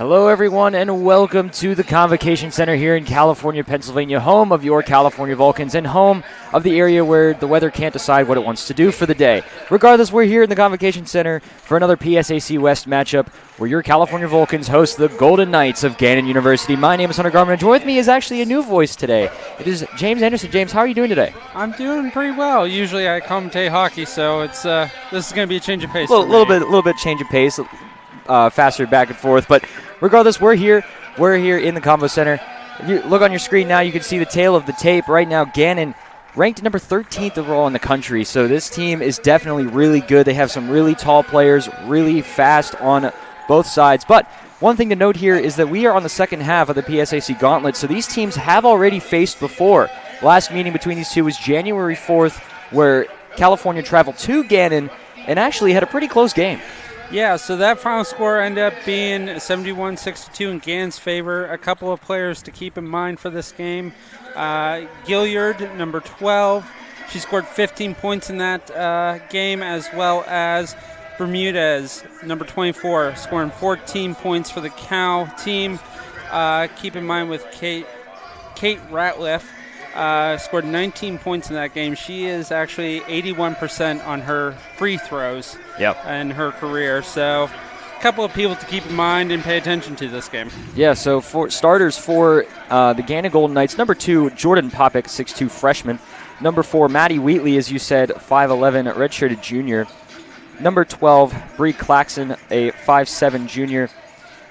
Hello, everyone, and welcome to the Convocation Center here in California, Pennsylvania, home of your California Vulcans and home of the area where the weather can't decide what it wants to do for the day. Regardless, we're here in the Convocation Center for another PSAC West matchup where your California Vulcans host the Golden Knights of Gannon University. My name is Hunter Garman, and joined with me is actually a new voice today. It is James Anderson. James, how are you doing today? I'm doing pretty well. Usually I commentate hockey, so it's this is going to be a change of pace. A little bit change of pace. Faster back and forth, but regardless, we're here in the Convo Center. If you look on your screen now, you can see the tail of the tape. Right now, Gannon ranked number 13th overall in the country, so this team is definitely really good. They have some really tall players, really fast on both sides, but one thing to note here is that we are on the second half of the PSAC Gauntlet, so these teams have already faced before. Last meeting between these two was January 4th, where California traveled to Gannon and actually had a pretty close game. Yeah, so that final score ended up being 71-62 in Gannon's favor. A couple of players to keep in mind for this game. Gilliard, number 12. She scored 15 points in that game, as well as Bermudez, number 24, scoring 14 points for the Cal team. Keep in mind with Kate Ratliff, scored 19 points in that game. She is actually 81% on her free throws in her career. So a couple of people to keep in mind and pay attention to this game. Yeah, so for starters for the Gannon Golden Knights, number 2, Jordan Popik, 6'2", freshman. Number 4, Maddie Wheatley, as you said, 5'11", redshirted junior. Number 12, Bree Claxon, a 5'7", junior.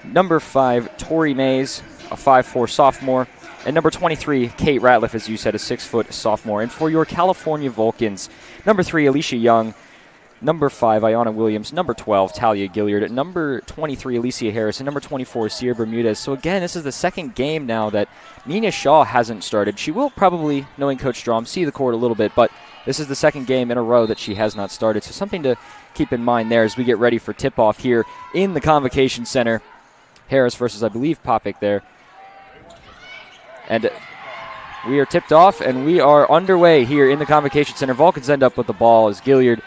Number 5, Tori Mays, a 5'4", sophomore. And number 23, Kate Ratliff, as you said, a 6-foot sophomore. And for your California Vulcans, number 3, Alicia Young. Number 5, Ayanna Williams. Number 12, Talia Gilliard. Number 23, Alicia Harris. And number 24, Sierra Bermudez. So again, this is the second game now that Nina Shaw hasn't started. She will probably, knowing Coach Strom, see the court a little bit, but this is the second game in a row that she has not started. So something to keep in mind there as we get ready for tip-off here in the Convocation Center. Harris versus, I believe, Popik there. And we are tipped off, and we are underway here in the Convocation Center. Vulcans end up with the ball as Gilliard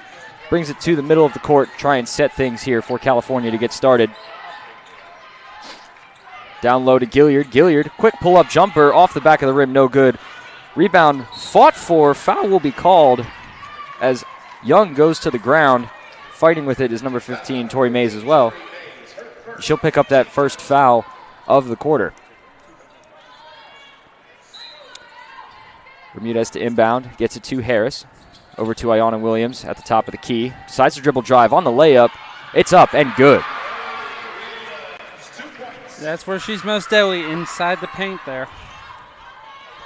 brings it to the middle of the court, try and set things here for California to get started. Down low to Gilliard. Gilliard, quick pull-up jumper off the back of the rim, no good. Rebound fought for, foul will be called as Young goes to the ground. Fighting with it is number 15, Tori Mays, as well. She'll pick up that first foul of the quarter. Bermudez to inbound, gets it to Harris. Over to Ayanna Williams at the top of the key. Decides to dribble drive on the layup. It's up and good. That's where she's most deadly, inside the paint there.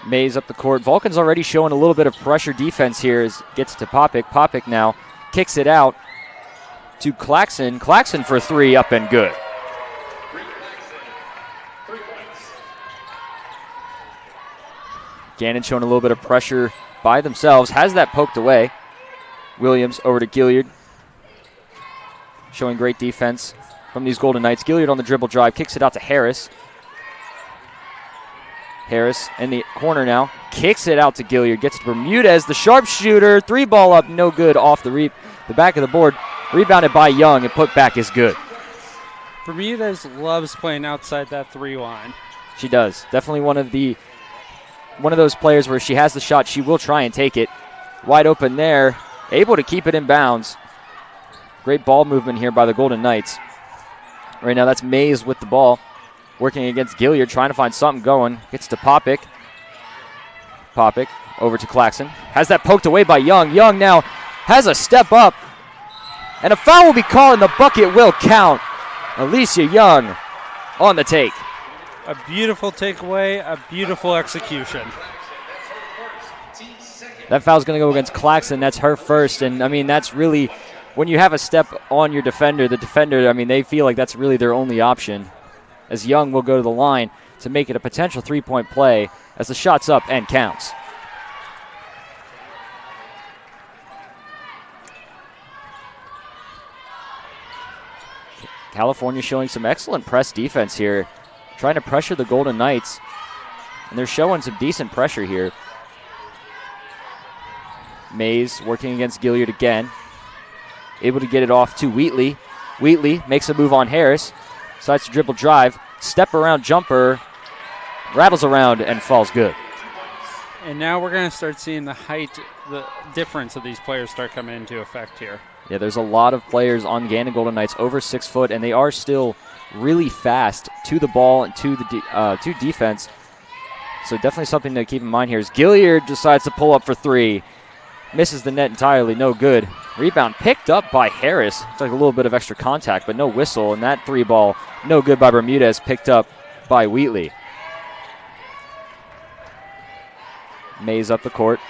Mays up the court. Vulcans already showing a little bit of pressure defense here as gets to Popik. Popik now kicks it out to Claxon. Claxon for 3, up and good. Gannon showing a little bit of pressure by themselves. Has that poked away. Williams over to Gilliard. Showing great defense from these Golden Knights. Gilliard on the dribble drive. Kicks it out to Harris. Harris in the corner now. Kicks it out to Gilliard. Gets to Bermudez, the sharpshooter. 3-ball up, no good off the back of the board. Rebounded by Young, and put back is good. Bermudez loves playing outside that 3 line. She does. Definitely one of those players where she has the shot, she will try and take it. Wide open there. Able to keep it in bounds. Great ball movement here by the Golden Knights. Right now that's Mays with the ball. Working against Gilliard, trying to find something going. Gets to Popik. Popik over to Claxon. Has that poked away by Young. Young now has a step up. And a foul will be called, and the bucket will count. Alicia Young on the take. A beautiful takeaway, a beautiful execution. That foul's going to go against Claxon. That's her first. And, I mean, that's really, when you have a step on your defender, the defender, I mean, they feel like that's really their only option. As Young will go to the line to make it a potential 3-point play as the shot's up and counts. California showing some excellent press defense here. Trying to pressure the Golden Knights. And they're showing some decent pressure here. Mays working against Gilliard again. Able to get it off to Wheatley. Wheatley makes a move on Harris. Decides to dribble drive. step around jumper, rattles around and falls good. And now we're going to start seeing the difference of these players start coming into effect here. Yeah, there's a lot of players on Gannon Golden Knights over 6 foot, and they are still really fast to the ball and to the defense. So definitely something to keep in mind here. As Gilliard decides to pull up for 3, misses the net entirely, no good. Rebound picked up by Harris. It's like a little bit of extra contact, but no whistle. And that 3 ball, no good by Bermudez, picked up by Wheatley. Mays up the court.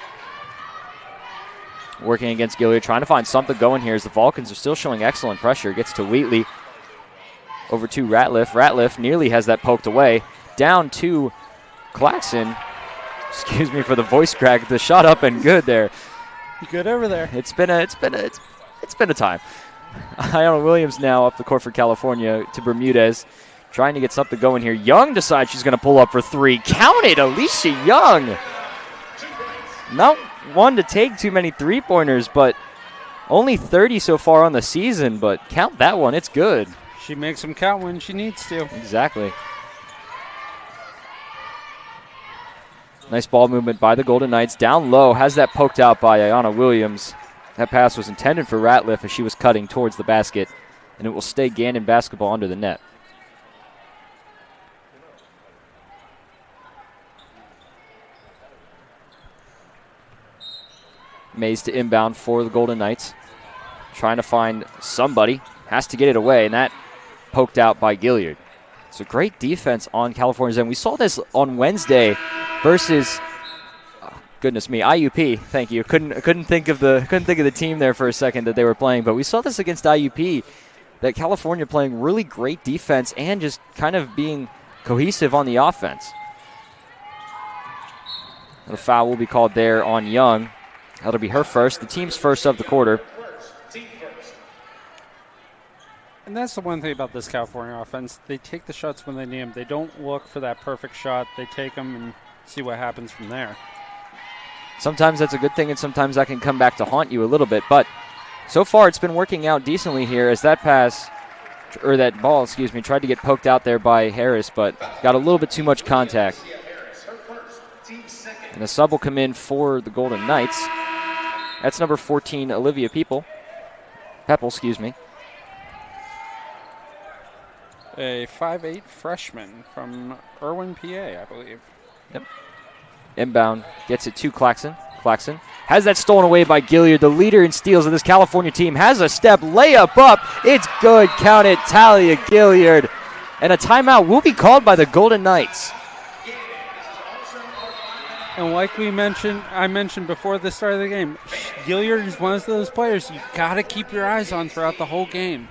Working against Gilliard, trying to find something going here as the Vulcans are still showing excellent pressure. Gets to Wheatley. Over to Ratliff. Ratliff nearly has that poked away. Down to Claxon. Excuse me for the voice crack. The shot up and good there. Good over there. It's been a time. Iona Williams now up the court for California to Bermudez. Trying to get something going here. Young decides she's going to pull up for 3. Count it, Alicia Young. Not one to take too many three-pointers, but only 30 so far on the season. But count that one. It's good. She makes them count when she needs to. Exactly. Nice ball movement by the Golden Knights. Down low, has that poked out by Iona Williams. That pass was intended for Ratliff as she was cutting towards the basket, and it will stay Gannon basketball under the net. Mays to inbound for the Golden Knights. Trying to find somebody. Has to get it away, and that poked out by Gilliard. It's a great defense on California's end. We saw this on Wednesday versus, goodness me, IUP. Thank you. Couldn't think of the team there for a second that they were playing, but we saw this against IUP. That California playing really great defense and just kind of being cohesive on the offense. And a foul will be called there on Young. That'll be her first, the team's first of the quarter. And that's the one thing about this California offense. They take the shots when they need them. They don't look for that perfect shot. They take them and see what happens from there. Sometimes that's a good thing, and sometimes that can come back to haunt you a little bit. But so far it's been working out decently here as that ball, tried to get poked out there by Harris, but got a little bit too much contact. And a sub will come in for the Golden Knights. That's number 14, Olivia Pepple. A 5'8" freshman from Irwin, PA, I believe. Yep. Inbound, gets it to Claxon. Claxon has that stolen away by Gilliard. The leader in steals of this California team has a step, layup up. It's good, count it, Talia Gilliard. And a timeout will be called by the Golden Knights. And like I mentioned before the start of the game, Gilliard is one of those players you got to keep your eyes on throughout the whole game.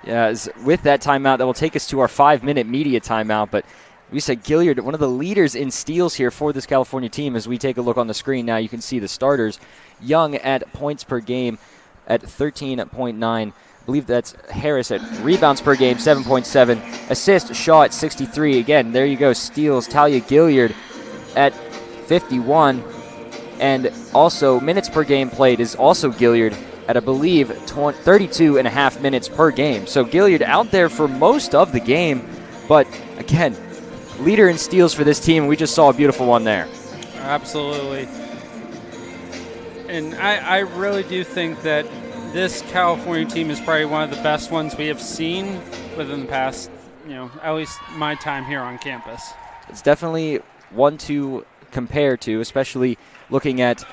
Yeah, with that timeout, that will take us to our 5-minute media timeout. But we said Gilliard, one of the leaders in steals here for this California team. As we take a look on the screen now, you can see the starters. Young at points per game at 13.9. I believe that's Harris at rebounds per game, 7.7. Assist, Shaw at 63. Again, there you go, steals. Talia Gilliard at 51. And also minutes per game played is also Gilliard at, I believe, 32 and a half minutes per game. So Gilliard out there for most of the game. But, again, leader in steals for this team. We just saw a beautiful one there. Absolutely. And I really do think that this California team is probably one of the best ones we have seen within the past, at least my time here on campus. It's definitely one to compare to, especially looking at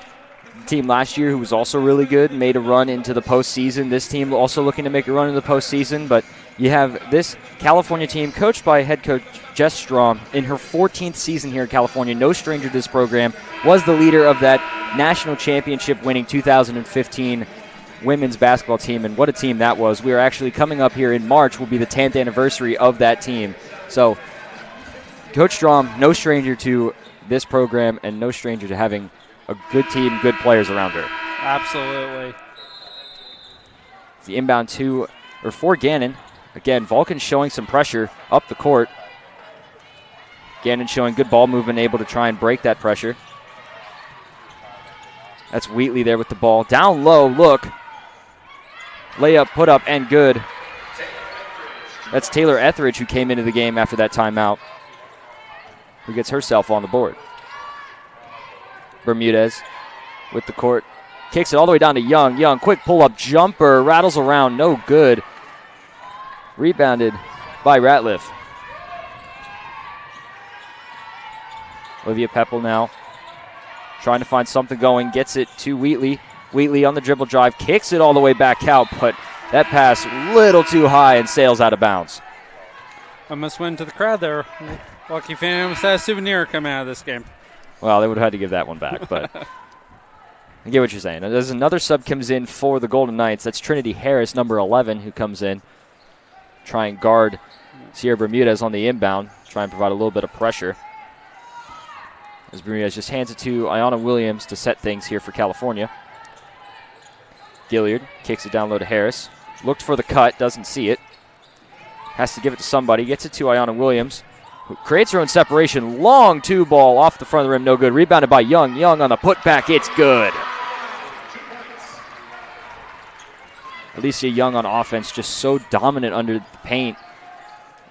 the team last year who was also really good, made a run into the postseason. This team also looking to make a run into the postseason, but you have this California team coached by head coach Jess Strom in her 14th season here in California. No stranger to this program. Was the leader of that national championship winning 2015 women's basketball team, and what a team that was. We are actually coming up here in March will be the 10th anniversary of that team. So Coach Strom, no stranger to this program and no stranger to having a good team, good players around her. Absolutely. The inbound for Gannon. Again, Vulcan showing some pressure up the court. Gannon showing good ball movement, able to try and break that pressure. That's Wheatley there with the ball. Down low, look. Layup, put up, and good. That's Taylor Etheridge, who came into the game after that timeout, who gets herself on the board. Bermudez with the court. Kicks it all the way down to Young. Young, quick pull-up jumper, rattles around, no good. Rebounded by Ratliff. Olivia Pepple now trying to find something going, gets it to Wheatley. Wheatley on the dribble drive, kicks it all the way back out, but that pass a little too high and sails out of bounds. I must win to the crowd there. Lucky fans had a souvenir coming out of this game. Well, they would have had to give that one back, but I get what you're saying. There's another sub comes in for the Golden Knights. That's Trinity Harris, number 11, who comes in. Try and guard Sierra Bermudez on the inbound. Try and provide a little bit of pressure. As Bermudez just hands it to Ayanna Williams to set things here for California. Gilliard kicks it down low to Harris. Looked for the cut, doesn't see it. Has to give it to somebody. Gets it to Ayanna Williams, who creates her own separation. Long two ball off the front of the rim, no good. Rebounded by Young. Young on the putback, it's good. Alicia Young on offense, just so dominant under the paint.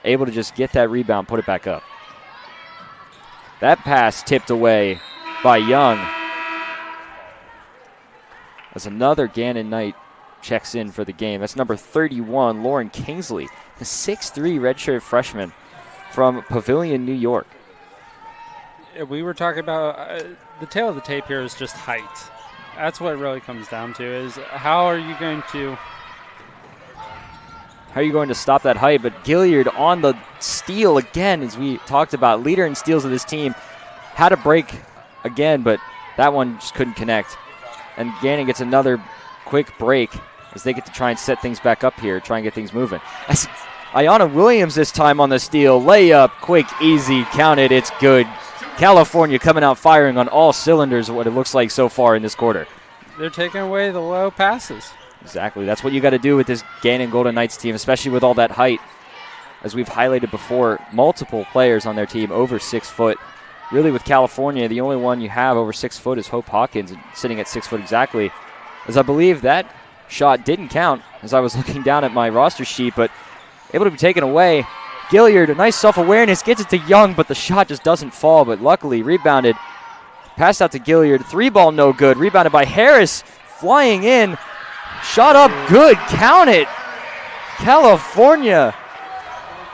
Able to just get that rebound, put it back up. That pass tipped away by Young. As another Gannon Knight checks in for the game. That's number 31, Lauren Kingsley, the 6'3" redshirt freshman from Pavilion, New York. We were talking about the tail of the tape here is just height. That's what it really comes down to, is how are you going to stop that height? But Gilliard on the steal again, as we talked about, leader in steals of this team. Had a break again, but that one just couldn't connect. And Gannon gets another quick break as they get to try and set things back up here, try and get things moving. As Ayanna Williams this time on the steal. Layup, quick, easy, counted, it's good. California coming out firing on all cylinders, what it looks like so far in this quarter. They're taking away the low passes. Exactly. That's what you got to do with this Gannon Golden Knights team, especially with all that height. As we've highlighted before, multiple players on their team over 6 foot. Really, with California, the only one you have over 6 foot is Hope Hawkins, sitting at 6 foot exactly. As I believe that shot didn't count as I was looking down at my roster sheet, but able to be taken away. Gilliard, a nice self-awareness, gets it to Young, but the shot just doesn't fall, but luckily rebounded. Passed out to Gilliard. 3-ball no good. Rebounded by Harris, flying in. Shot up good. Count it. California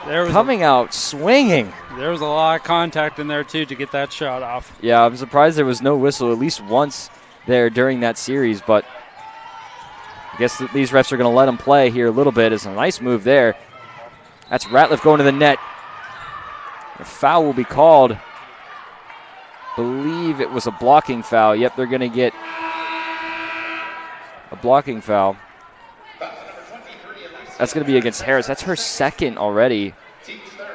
coming out swinging. There was a lot of contact in there, too, to get that shot off. Yeah, I'm surprised there was no whistle at least once there during that series, but I guess these refs are going to let them play here a little bit. It's a nice move there. That's Ratliff going to the net. A foul will be called. Believe it was a blocking foul. Yep, they're going to get a blocking foul. That's going to be against Harris. That's her second already.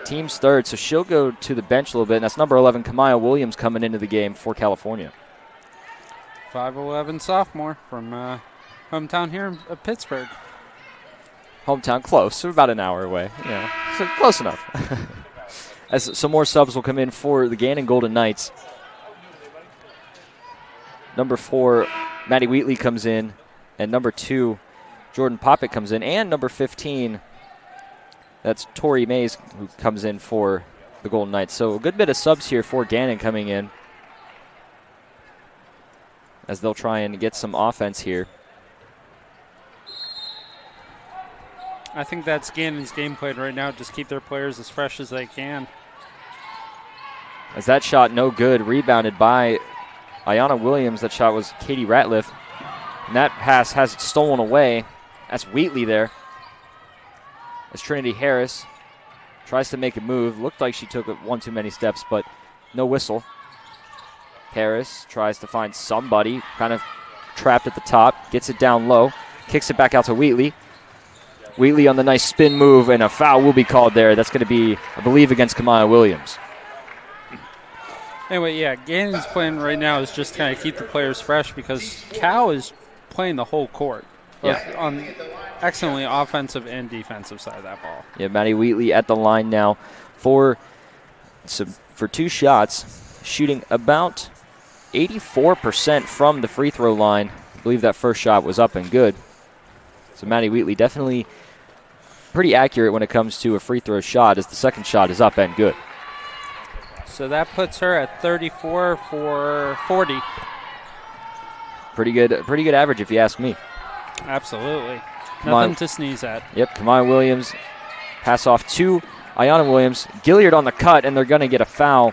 Team's third, so she'll go to the bench a little bit. And that's number 11, Kamaya Williams, coming into the game for California. 5'11" sophomore from hometown here in Pittsburgh. Hometown, close, so about an hour away. Yeah, so close enough. As some more subs will come in for the Gannon Golden Knights. Number 4, Maddie Wheatley comes in, and number 2, Jordan Popick comes in, and number 15, that's Tori Mays, who comes in for the Golden Knights. So a good bit of subs here for Gannon coming in, as they'll try and get some offense here. I think that's Gannon's game plan right now, just keep their players as fresh as they can. As that shot no good, rebounded by Ayanna Williams. That shot was Katie Ratliff. And that pass has it stolen away. That's Wheatley there. As Trinity Harris tries to make a move. Looked like she took one too many steps, but no whistle. Harris tries to find somebody, kind of trapped at the top, gets it down low, kicks it back out to Wheatley. Wheatley on the nice spin move, and a foul will be called there. That's going to be, I believe, against Kamaya Williams. Anyway, yeah, Gannon's plan right now is just kind of keep the players fresh because Cal is playing the whole court. Both on excellently offensive and defensive side of that ball. Yeah, Maddie Wheatley at the line now for 2 shots, shooting about 84% from the free throw line. I believe that first shot was up and good. So Maddie Wheatley definitely pretty accurate when it comes to a free throw shot, as the second shot is up and good. So that puts her at 34 for 40. Pretty good average if you ask me. Absolutely. Nothing to sneeze at. Yep, Kamaya Williams pass off to Ayanna Williams. Gilliard on the cut, and they're going to get a foul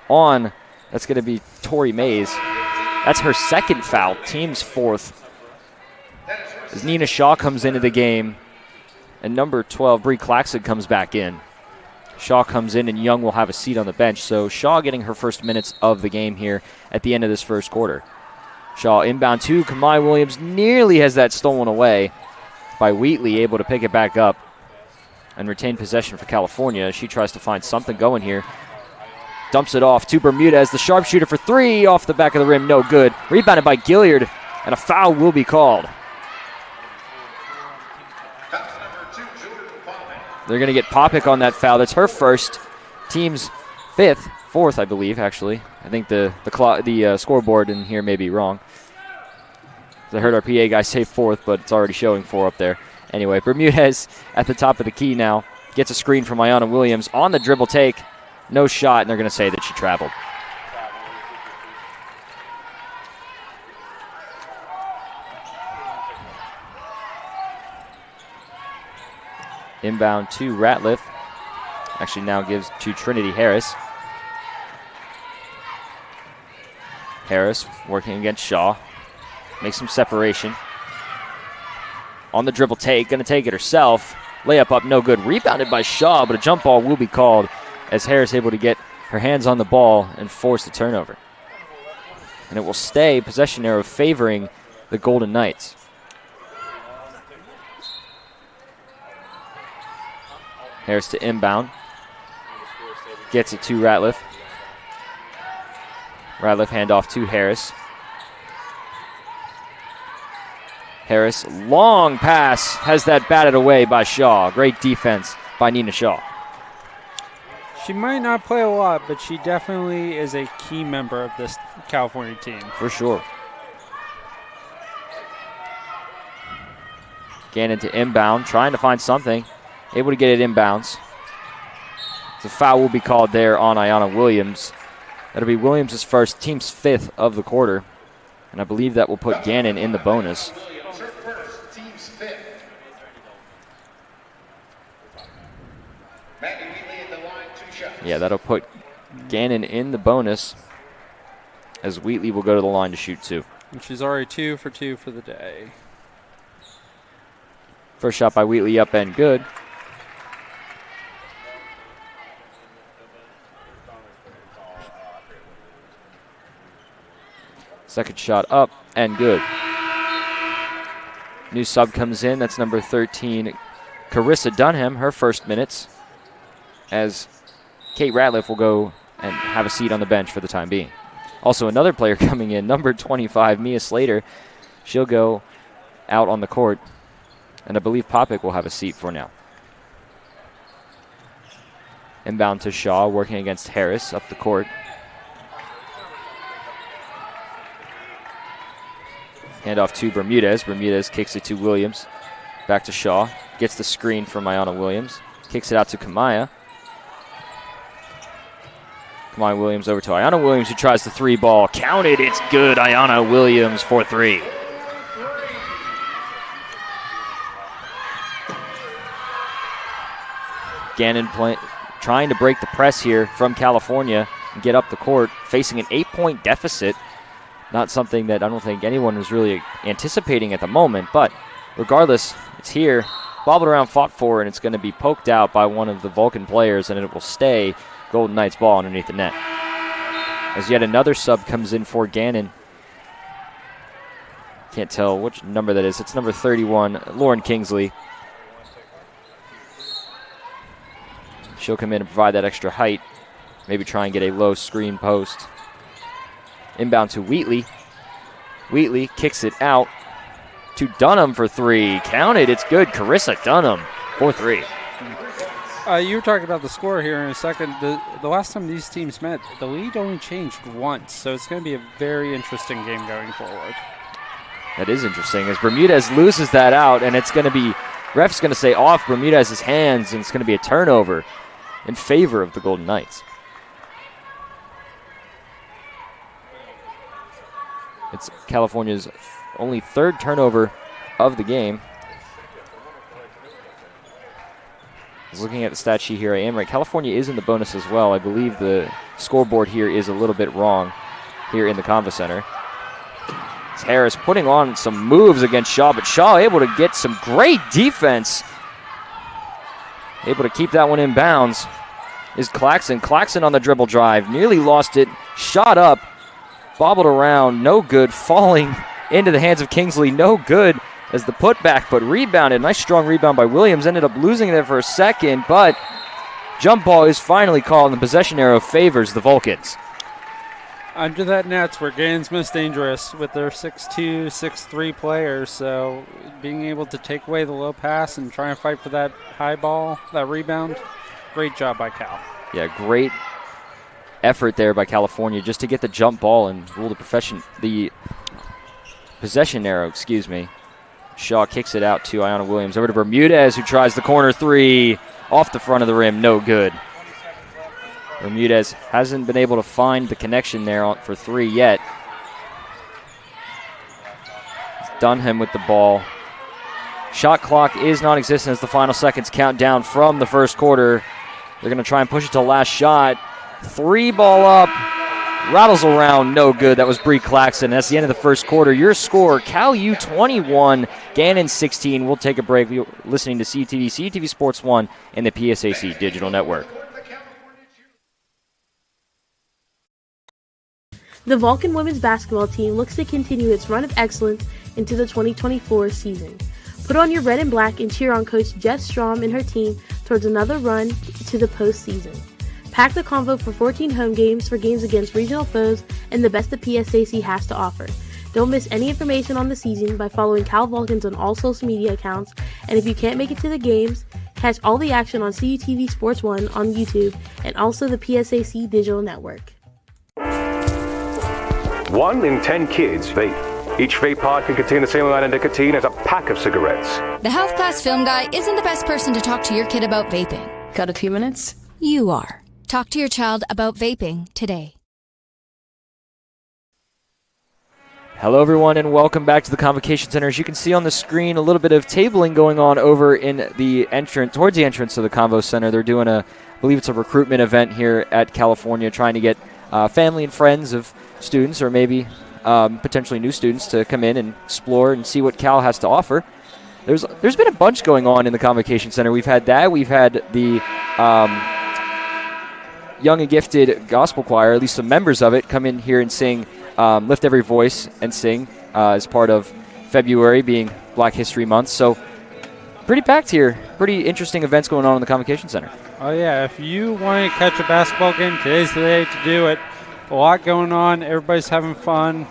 on, that's going to be Tori Mays. That's her second foul, team's fourth. As Nina Shaw comes into the game, and number 12, Bree Claxton, comes back in. Shaw comes in, and Young will have a seat on the bench. So Shaw getting her first minutes of the game here at the end of this first quarter. Shaw inbound to Kamaya Williams, nearly has that stolen away by Wheatley, able to pick it back up and retain possession for California. She tries to find something going here. Dumps it off to Bermudez, the sharpshooter for three, off the back of the rim, no good. Rebounded by Gilliard, and a foul will be called. They're going to get Popick on that foul. That's her first, team's fourth, I believe, actually. I think the scoreboard in here may be wrong. I heard our PA guy say fourth, but it's already showing 4 up there. Anyway, Bermudez at the top of the key now. Gets a screen from Ayanna Williams on the dribble take. No shot, and they're going to say that she traveled. Inbound to Ratliff. Actually now gives to Trinity Harris. Harris working against Shaw. Makes some separation. On the dribble take, going to take it herself. Layup up, no good. Rebounded by Shaw, but a jump ball will be called as Harris able to get her hands on the ball and force the turnover. And it will stay possession arrow favoring the Golden Knights. Harris to inbound. Gets it to Ratliff. Ratliff handoff to Harris. Harris, long pass, has that batted away by Shaw. Great defense by Nina Shaw. She might not play a lot, but she definitely is a key member of this California team. For sure. Gannon to inbound, trying to find something. Able to get it inbounds. The foul will be called there on Ayanna Williams. That'll be Williams' first, team's 5th of the quarter. And I believe that will put Gannon in the bonus. Yeah, that'll put Gannon in the bonus as Wheatley will go to the line to shoot 2. And she's already 2 for 2 for the day. First shot by Wheatley up and good. Second shot up and good. New sub comes in. That's number 13, Carissa Dunham, her first minutes, as Kate Ratliff will go and have a seat on the bench for the time being. Also another player coming in, number 25, Mia Slater. She'll go out on the court, and I believe Popick will have a seat for now. Inbound to Shaw, working against Harris up the court. Handoff to Bermudez. Bermudez kicks it to Williams. Back to Shaw. Gets the screen from Ayanna Williams. Kicks it out to Kamaya. Kamaya Williams over to Ayanna Williams, who tries the 3 ball. Counted. It's good. Ayanna Williams for 3. Gannon trying to break the press here from California and get up the court, facing an 8-point deficit. Not something that I don't think anyone was really anticipating at the moment, but regardless, it's here. Bobbled around, fought for, and it's going to be poked out by one of the Vulcan players, and it will stay Golden Knights ball underneath the net. As yet another sub comes in for Gannon. Can't tell which number that is. It's number 31, Lauren Kingsley. She'll come in and provide that extra height. Maybe try and get a low screen post. Inbound to Wheatley. Wheatley kicks it out to Dunham for 3. Counted. It's good. Carissa Dunham for 3. You were talking about the score here in a second. The last time these teams met, the lead only changed once, so it's going to be a very interesting game going forward. That is interesting as Bermudez loses that out, and it's going to be Ref's going to say off Bermudez's hands, and it's going to be a turnover in favor of the Golden Knights. It's California's only third turnover of the game. I was looking at the stat sheet here. I am right. California is in the bonus as well. I believe the scoreboard here is a little bit wrong here in the Convo Center. It's Harris putting on some moves against Shaw, but Shaw able to get some great defense. Able to keep that one in bounds is Claxton. Claxton on the dribble drive. Nearly lost it. Shot up. Bobbled around. No good. Falling into the hands of Kingsley. No good as the putback, but rebounded. Nice strong rebound by Williams. Ended up losing it for a second, but jump ball is finally called, and the possession arrow favors the Vulcans. Under that net's where Gannon's most dangerous with their 6'2", 6'3" players, so being able to take away the low pass and try and fight for that high ball, that rebound, great job by Cal. Yeah, great effort there by California just to get the jump ball and rule the possession arrow, excuse me. Shaw kicks it out to Ayanna Williams. Over to Bermudez, who tries the corner three off the front of the rim. No good. Bermudez hasn't been able to find the connection there for three yet. It's Dunham with the ball. Shot clock is non-existent as the final seconds count down from the first quarter. They're going to try and push it to the last shot. Three ball up. Rattles around, no good. That was Bree Claxton. That's the end of the first quarter. Your score, Cal U 21, Gannon 16. We'll take a break. We're listening to CTV Sports 1, and the PSAC Digital Network. The Vulcan women's basketball team looks to continue its run of excellence into the 2024 season. Put on your red and black and cheer on Coach Jess Strom and her team towards another run to the postseason. Pack the Convo for 14 home games for games against regional foes and the best the PSAC has to offer. Don't miss any information on the season by following Cal Vulcans on all social media accounts, and if you can't make it to the games, catch all the action on CUTV Sports 1 on YouTube and also the PSAC Digital Network. 1 in 10 kids vape. Each vape pod can contain the same amount of nicotine as a pack of cigarettes. The health class film guy isn't the best person to talk to your kid about vaping. Got a few minutes? You are. Talk to your child about vaping today. Hello, everyone, and welcome back to the Convocation Center. As you can see on the screen, a little bit of tabling going on over in the entrance, towards the entrance of the Convo Center. They're doing I believe it's a recruitment event here at California, trying to get family and friends of students, or maybe potentially new students, to come in and explore and see what Cal has to offer. There's been a bunch going on in the Convocation Center. We've had that. We've had the Young and Gifted Gospel Choir, at least some members of it, come in here and sing, lift every voice and sing as part of February being Black History Month. So pretty packed here. Pretty interesting events going on in the Convocation Center. Oh, yeah. If you want to catch a basketball game, today's the day to do it. A lot going on. Everybody's having fun.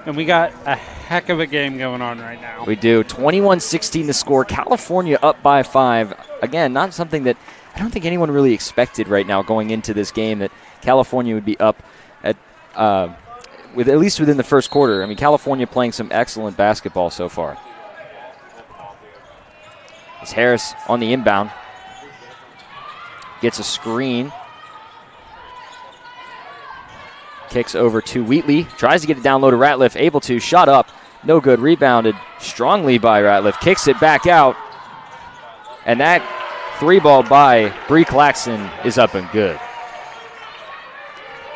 And we got a heck of a game going on right now. We do. 21-16 the score. California up by 5. Again, not something that I don't think anyone really expected right now going into this game, that California would be up at least within the first quarter. I mean, California playing some excellent basketball so far. It's Harris on the inbound. Gets a screen. Kicks over to Wheatley. Tries to get it down low to Ratliff. Able to. Shot up. No good. Rebounded strongly by Ratliff. Kicks it back out. And that three ball by Bree Claxton is up and good.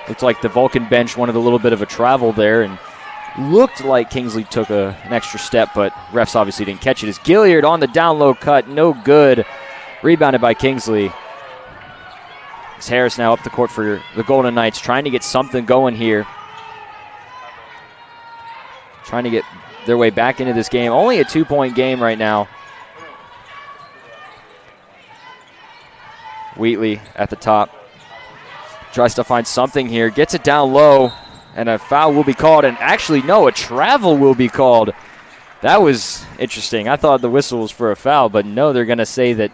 Looked like the Vulcan bench wanted a little bit of a travel there, and looked like Kingsley took an extra step, but refs obviously didn't catch it. As Gilliard on the down low cut. No good. Rebounded by Kingsley. As Harris now up the court for the Golden Knights, trying to get something going here. Trying to get their way back into this game. Only a 2-point game right now. Wheatley at the top. Tries to find something here. Gets it down low, and a foul will be called. And actually, no, a travel will be called. That was interesting. I thought the whistle was for a foul, but no, they're going to say that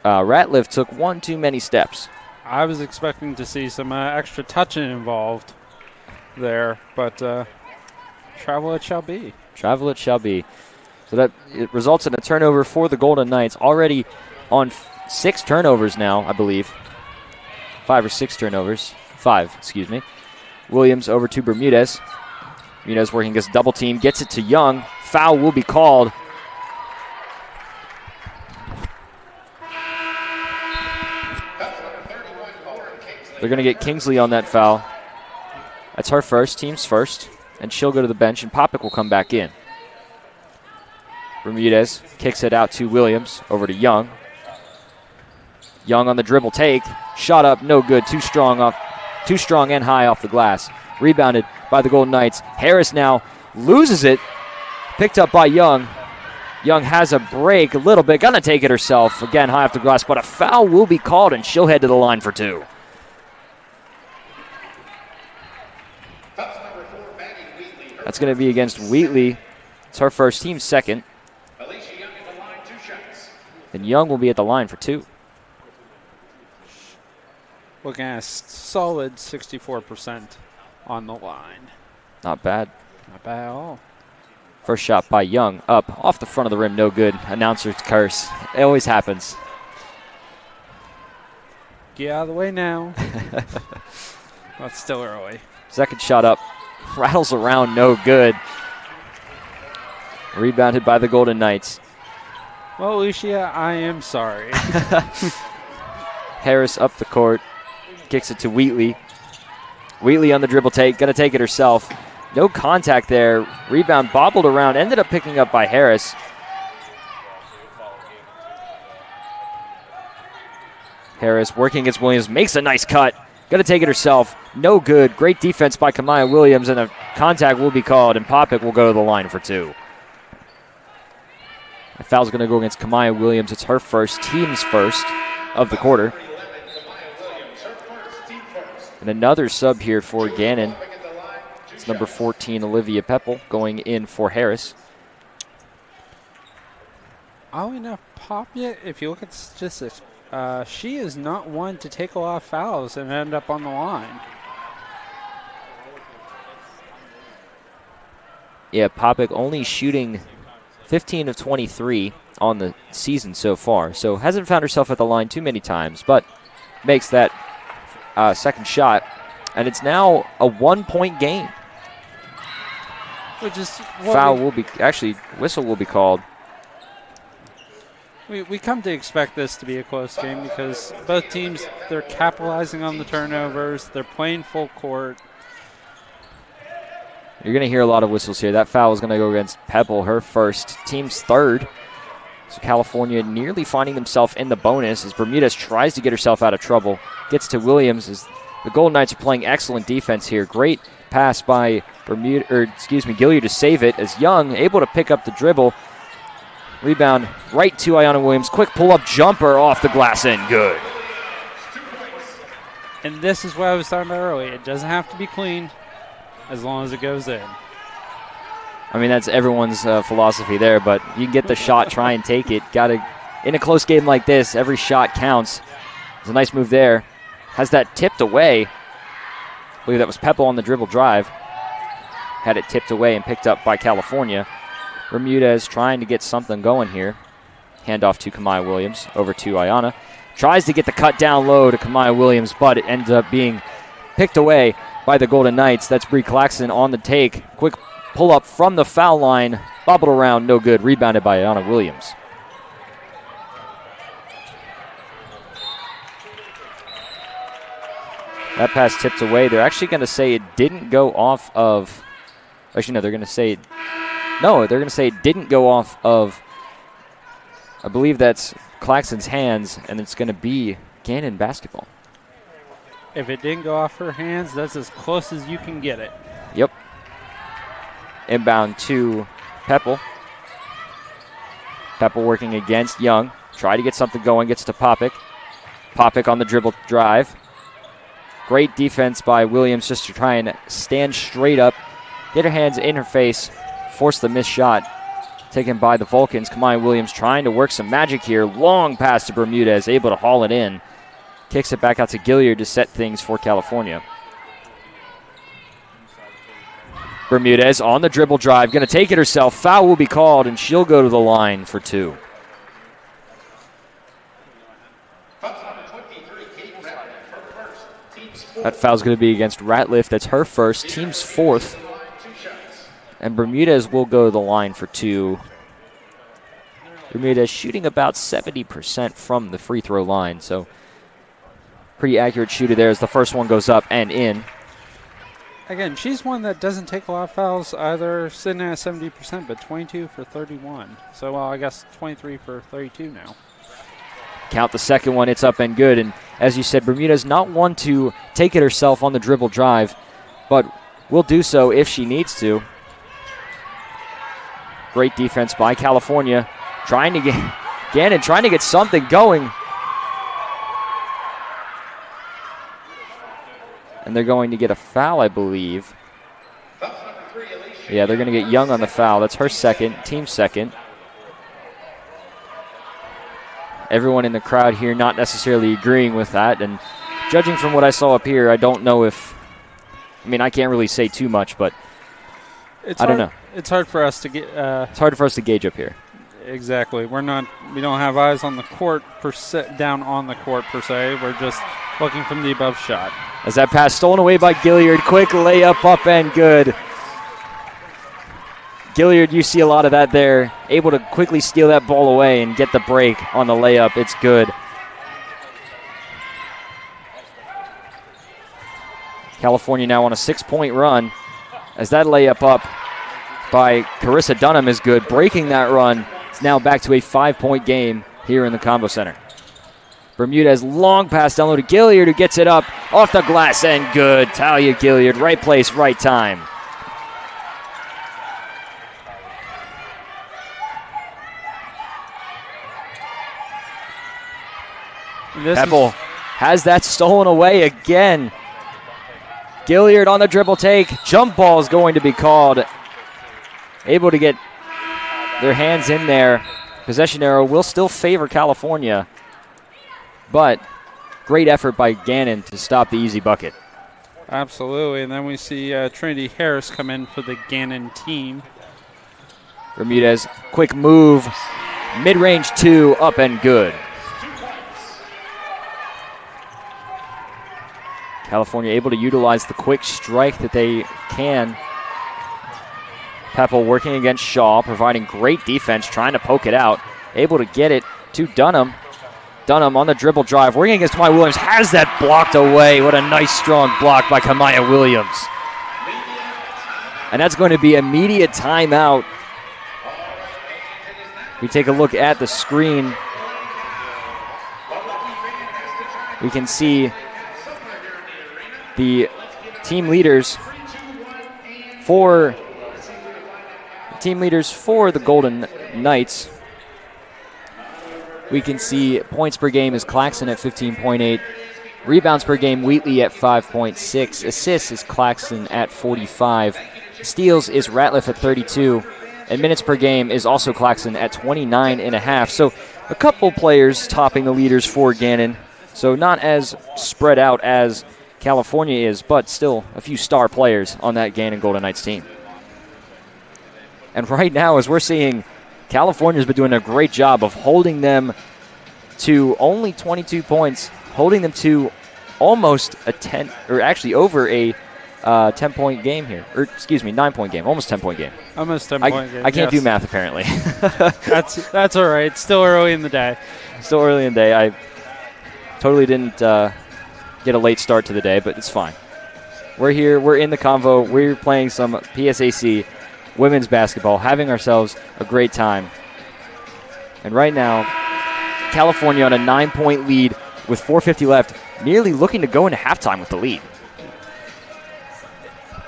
Ratliff took one too many steps. I was expecting to see some extra touching involved there, but travel it shall be. Travel it shall be. So that it results in a turnover for the Golden Knights, already on 6 turnovers now, I believe. 5 or 6 turnovers. 5, excuse me. Williams over to Bermudez. Bermudez working against double team, gets it to Young. Foul will be called. They're going to get Kingsley on that foul. That's her first, team's first. And she'll go to the bench, and Popick will come back in. Bermudez kicks it out to Williams, over to Young. Young on the dribble take. Shot up, no good. Too strong and high off the glass. Rebounded by the Golden Knights. Harris now loses it. Picked up by Young. Young has a break a little bit. Gonna take it herself. Again, high off the glass, but a foul will be called, and she'll head to the line for 2. That's going to be against Wheatley. It's her first, team second. And Young will be at the line for 2. Looking at a solid 64% on the line. Not bad. Not bad at all. First shot by Young, up, off the front of the rim, no good. Announcer's curse. It always happens. Get out of the way now. Well, it's still early. Second shot up. Rattles around, no good. Rebounded by the Golden Knights. Well, Lucia, I am sorry. Harris up the court. Kicks it to Wheatley. Wheatley on the dribble take. Going to take it herself. No contact there. Rebound bobbled around. Ended up picking up by Harris. Harris working against Williams. Makes a nice cut. Going to take it herself. No good. Great defense by Kamaya Williams, and a contact will be called, and Popick will go to the line for 2. The foul's going to go against Kamaya Williams. It's her first, team's first of the quarter. And another sub here for Gannon. It's number 14, Olivia Peppel, going in for Harris. Oddly enough, Popick, if you look at statistics, she is not one to take a lot of fouls and end up on the line. Yeah, Popick only shooting 15 of 23 on the season so far. So hasn't found herself at the line too many times, but makes that second shot. And it's now a 1-point game. Which is foul will be, actually, whistle will be called. We come to expect this to be a close game because both teams, they're capitalizing on the turnovers. They're playing full court. You're going to hear a lot of whistles here. That foul is going to go against Peppel, her first, team's third. So California nearly finding themselves in the bonus as Bermudez tries to get herself out of trouble. Gets to Williams as the Golden Knights are playing excellent defense here. Great pass by Gilliard to save it as Young able to pick up the dribble. Rebound right to Ayanna Williams. Quick pull-up jumper off the glass end. Good. And this is what I was talking about earlier. It doesn't have to be clean as long as it goes in. I mean, that's everyone's philosophy there, but you can get the shot, try and take it. In a close game like this, every shot counts. It's a nice move there. Has that tipped away. I believe that was Peppel on the dribble drive. Had it tipped away and picked up by California. Bermudez trying to get something going here. Handoff to Kamaya Williams, over to Ayanna. Tries to get the cut down low to Kamaya Williams, but it ends up being picked away by the Golden Knights. That's Bree Claxton on the take. Quick pull up from the foul line. Bobbled around, no good. Rebounded by Ayanna Williams. That pass tipped away. They're actually going to say it didn't go off of... Actually, no, they're going to say... No, they're going to say it didn't go off of... I believe that's Claxton's hands, and it's going to be Gannon basketball. If it didn't go off her hands, that's as close as you can get it. Yep. Inbound to Peppel. Peppel working against Young. Try to get something going, gets to Popick. Popick on the dribble drive. Great defense by Williams just to try and stand straight up, get her hands in her face, force the missed shot taken by the Vulcans. Kamaya Williams trying to work some magic here. Long pass to Bermudez, able to haul it in. Kicks it back out to Gilliard to set things for California. Bermudez on the dribble drive, going to take it herself. Foul will be called, and she'll go to the line for 2. That foul's going to be against Ratliff. That's her first, team's 4th. And Bermudez will go to the line for 2. Bermudez shooting about 70% from the free throw line, so pretty accurate shooter there as the first one goes up and in. Again, she's one that doesn't take a lot of fouls either, sitting at 70%, but 22 for 31. So, well, I guess 23 for 32 now. Count the second one, it's up and good. And as you said, Bermudez not one to take it herself on the dribble drive, but will do so if she needs to. Great defense by California. Gannon trying to get something going. And they're going to get a foul, I believe. Yeah, they're going to get Young on the foul. That's her second, team second. Everyone in the crowd here not necessarily agreeing with that. And judging from what I saw up here, I don't know if, I can't really say too much, but I don't know. It's hard for us to get. It's hard for us to gauge up here. Exactly. We don't have eyes on the court down on the court per se. We're just looking from the above shot. As that pass stolen away by Gilliard. Quick layup up and good. Gilliard, you see a lot of that there. Able to quickly steal that ball away and get the break on the layup. It's good. California now on a 6-point run as that layup up by Carissa Dunham is good. Breaking that run. It's now back to a 5-point game here in the Combo Center. Bermudez long pass down low to Gilliard, who gets it up off the glass and good. Talia Gilliard, right place, right time. Pebble has that stolen away again. Gilliard on the dribble take. Jump ball is going to be called. Able to get their hands in there. Possession arrow will still favor California. But great effort by Gannon to stop the easy bucket. Absolutely. And then we see Trinity Harris come in for the Gannon team. Bermudez, quick move. Mid-range 2, up and good. California able to utilize the quick strike that they can. Peppel working against Shaw, providing great defense, trying to poke it out. Able to get it to Dunham. Dunham on the dribble drive, working against Kamaya Williams, has that blocked away. What a nice strong block by Kamaya Williams. And that's going to be immediate timeout. We take a look at the screen. We can see the team leaders for the Golden Knights. We can see points per game is Claxton at 15.8. Rebounds per game, Wheatley at 5.6. Assists is Claxton at 45. Steals is Ratliff at 32. And minutes per game is also Claxton at 29.5. So a couple players topping the leaders for Gannon. So not as spread out as California is, but still a few star players on that Gannon Golden Knights team. And right now, as we're seeing, California's been doing a great job of holding them to only 22 points, holding them to almost a 10, or actually over a 10-point game here. Or, 9-point game, almost 10-point game. Almost 10-point game, I can't do math, apparently. That's all right. It's still early in the day. Still early in the day. I totally didn't get a late start to the day, but it's fine. We're here. We're in the convo. We're playing some PSAC women's basketball, having ourselves a great time. And right now, California on a 9-point lead with 4:50 left, nearly looking to go into halftime with the lead.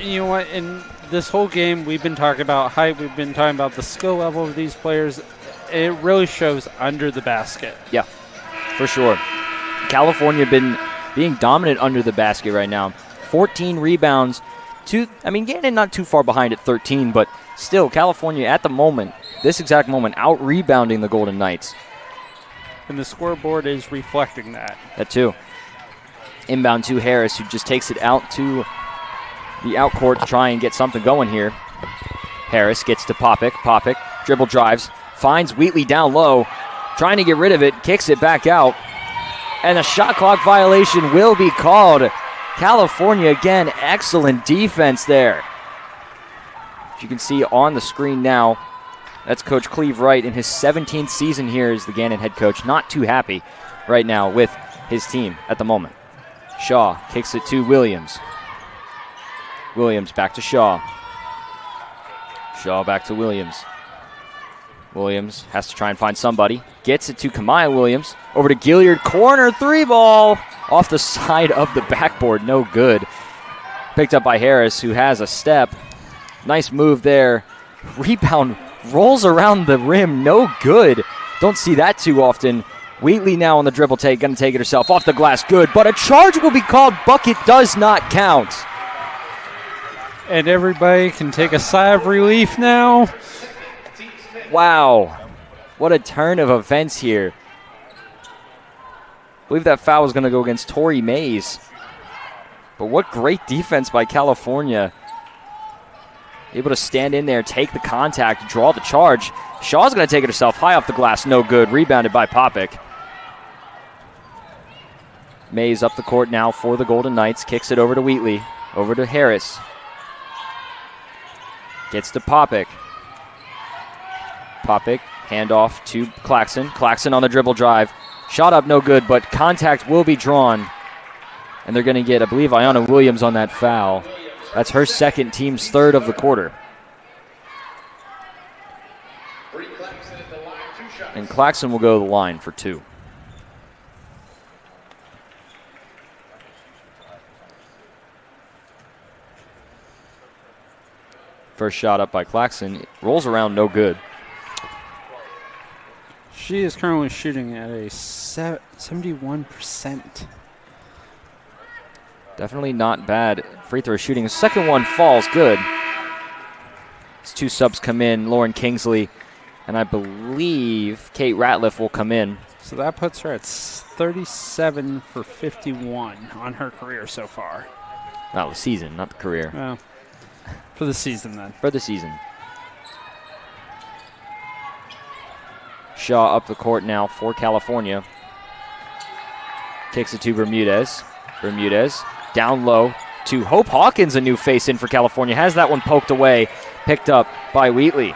You know what? In this whole game, we've been talking about height. We've been talking about the skill level of these players. It really shows under the basket. Yeah, for sure. California been being dominant under the basket right now. 14 rebounds. Gannon not too far behind at 13, but still, California at the moment, this exact moment, out-rebounding the Golden Knights. And the scoreboard is reflecting that. That too. Inbound to Harris, who just takes it out to the out court to try and get something going here. Harris gets to Popick. Popick dribble drives, finds Wheatley down low, trying to get rid of it, kicks it back out. And a shot clock violation will be called. California, again, excellent defense there. As you can see on the screen now, that's Coach Cleve Wright in his 17th season here as the Gannon head coach. Not too happy right now with his team at the moment. Shaw kicks it to Williams. Williams back to Shaw. Shaw back to Williams. Williams has to try and find somebody. Gets it to Kamaya Williams. Over to Gilliard. Corner three ball. Off the side of the backboard. No good. Picked up by Harris, who has a step. Nice move there. Rebound rolls around the rim. No good. Don't see that too often. Wheatley now on the dribble take. Going to take it herself. Off the glass. Good. But a charge will be called. Bucket does not count. And everybody can take a sigh of relief now. Wow. What a turn of events here. I believe that foul was going to go against Tori Mays. But what great defense by California. Able to stand in there, take the contact, draw the charge. Shaw's going to take it herself. High off the glass. No good. Rebounded by Popick. Mays up the court now for the Golden Knights. Kicks it over to Wheatley. Over to Harris. Gets to Popick. Popick, handoff to Claxon. Claxon on the dribble drive. Shot up, no good, but contact will be drawn. And they're going to get, I believe, Ayanna Williams on that foul. That's her second, team's third of the quarter. And Claxon will go to the line for two. First shot up by Claxon. Rolls around, no good. She is currently shooting at a 71%. Definitely not bad free throw shooting. The second one falls good. As two subs come in, Lauren Kingsley and I believe Kate Ratliff will come in. So that puts her at 37 for 51 on her career so far. Well, the season, not the career. Well, for the season then. For the season. Shaw up the court now for California. Kicks it to Bermudez. Bermudez down low to Hope Hawkins, a new face in for California. Has that one poked away. Picked up by Wheatley.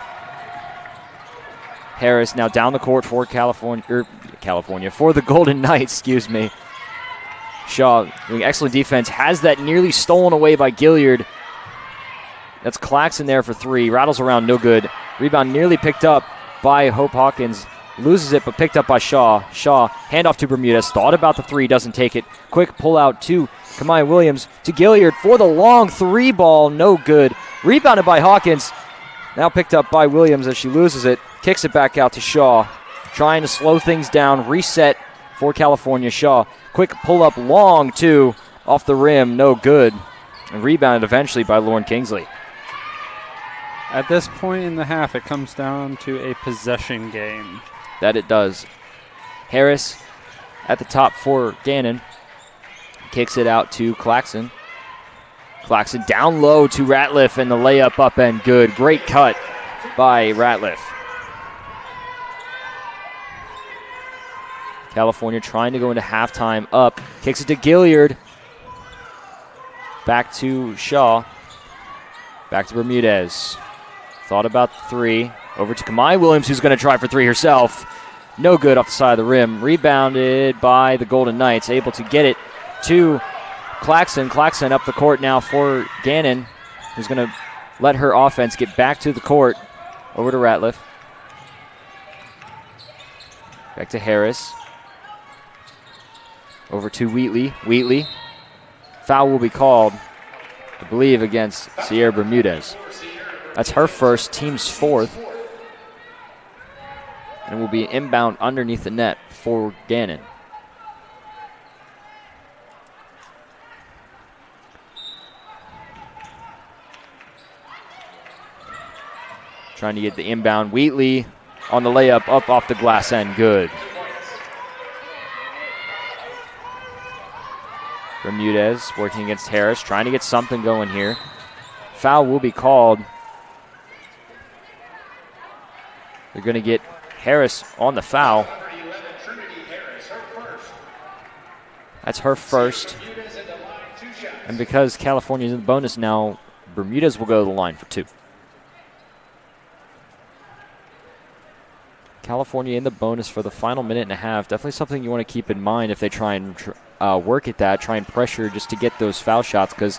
Harris now down the court for California, for the Golden Knights, excuse me. Shaw doing excellent defense. Has that nearly stolen away by Gilliard. That's Claxon there for three. Rattles around, no good. Rebound nearly picked up by Hope Hawkins. Loses it, but picked up by Shaw. Shaw, handoff to Bermudez. Thought about the three, doesn't take it. Quick pull out to Kamaya Williams to Gilliard for the long three ball. No good. Rebounded by Hawkins. Now picked up by Williams as she loses it. Kicks it back out to Shaw. Trying to slow things down. Reset for California. Shaw. Quick pull up long two. Off the rim. No good. And rebounded eventually by Lauren Kingsley. At this point in the half, it comes down to a possession game. That it does. Harris at the top for Gannon. Kicks it out to Claxon. Claxon down low to Ratliff, and the layup up and good. Great cut by Ratliff. California trying to go into halftime up. Kicks it to Gilliard. Back to Shaw. Back to Bermudez. Thought about the three. Over to Kamaya Williams, who's going to try for three herself. No good off the side of the rim. Rebounded by the Golden Knights. Able to get it to Claxon. Claxon up the court now for Gannon, who's going to let her offense get back to the court. Over to Ratliff. Back to Harris. Over to Wheatley. Wheatley. Foul will be called, I believe, against Sierra Bermudez. That's her first, team's fourth. And it will be inbound underneath the net for Gannon. Trying to get the inbound. Wheatley on the layup, up off the glass end. Good. Bermudez working against Harris, trying to get something going here. Foul will be called. They're going to get Harris on the foul. That's her first. And because California's in the bonus now, Bermudez will go to the line for 2. California in the bonus for the final minute and a half. Definitely something you want to keep in mind if they try and work at that, try and pressure just to get those foul shots, because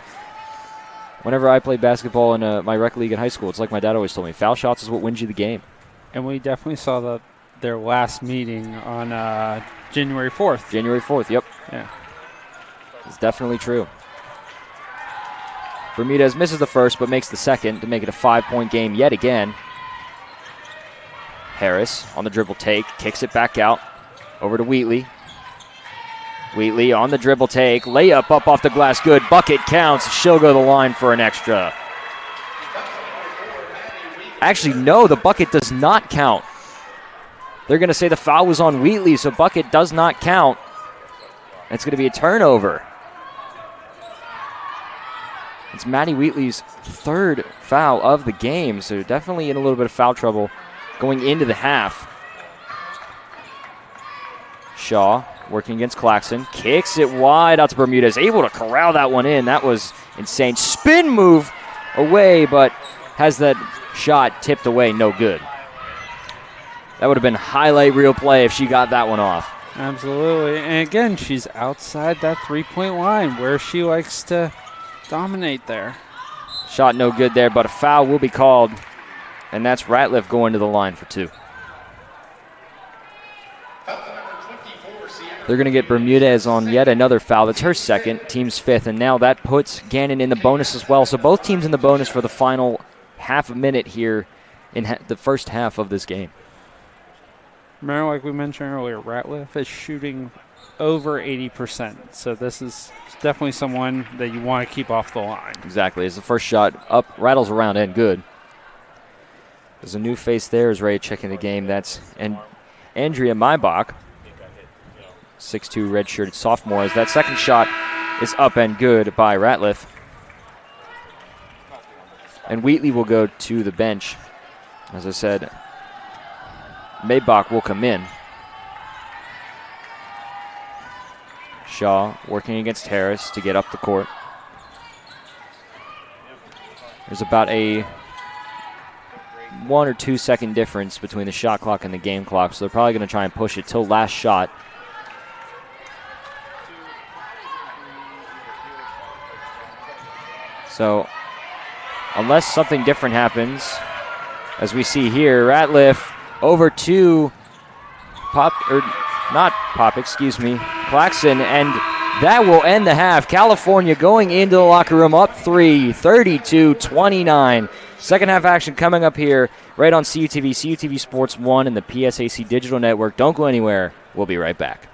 whenever I played basketball in my rec league in high school, it's like my dad always told me, foul shots is what wins you the game. And we definitely saw their last meeting on January 4th. January 4th, yep. Yeah. It's definitely true. Bermudez misses the first but makes the second to make it a 5-point game yet again. Harris on the dribble take, kicks it back out over to Wheatley. Wheatley on the dribble take, layup up off the glass, good. Bucket counts. She'll go to the line for an extra. Actually, no, the bucket does not count. They're going to say the foul was on Wheatley, so bucket does not count. It's going to be a turnover. It's Maddie Wheatley's 3rd foul of the game, so definitely in a little bit of foul trouble going into the half. Shaw working against Claxton, kicks it wide out to Bermudez, able to corral that one in. That was insane. Spin move away, but has that shot tipped away, no good. That would have been highlight reel play if she got that one off. Absolutely. And again, she's outside that 3-point line where she likes to dominate there. Shot no good there, but a foul will be called, and that's Ratliff going to the line for 2. They're going to get Bermudez on yet another foul. That's her second, team's 5th, and now that puts Gannon in the bonus as well. So both teams in the bonus for the final half a minute here in the first half of this game. Remember, like we mentioned earlier, Ratliff is shooting over 80%. So this is definitely someone that you want to keep off the line. Exactly. As the first shot up, rattles around and good. There's a new face there as Ray checking the game. That's Andrea Maybach, 6'2", red-shirted sophomore. As that second shot is up and good by Ratliff. And Wheatley will go to the bench. As I said, Maybach will come in. Shaw working against Harris to get up the court. There's about a 1 or 2 second difference between the shot clock and the game clock, so they're probably going to try and push it till last shot. So, unless something different happens, as we see here, Ratliff over to Claxton, and that will end the half. California going into the locker room up 3, 32-29. Second half action coming up here right on CUTV, CUTV Sports 1 and the PSAC Digital Network. Don't go anywhere. We'll be right back.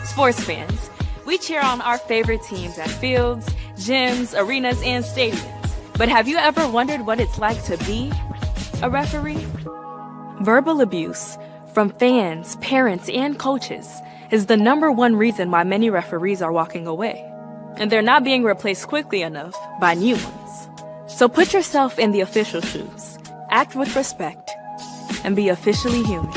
Sports fans, we cheer on our favorite teams at fields, gyms, arenas, and stadiums. But have you ever wondered what it's like to be a referee? Verbal abuse from fans, parents, and coaches is the #1 reason why many referees are walking away. And they're not being replaced quickly enough by new ones. So put yourself in the official shoes, act with respect, and be officially human.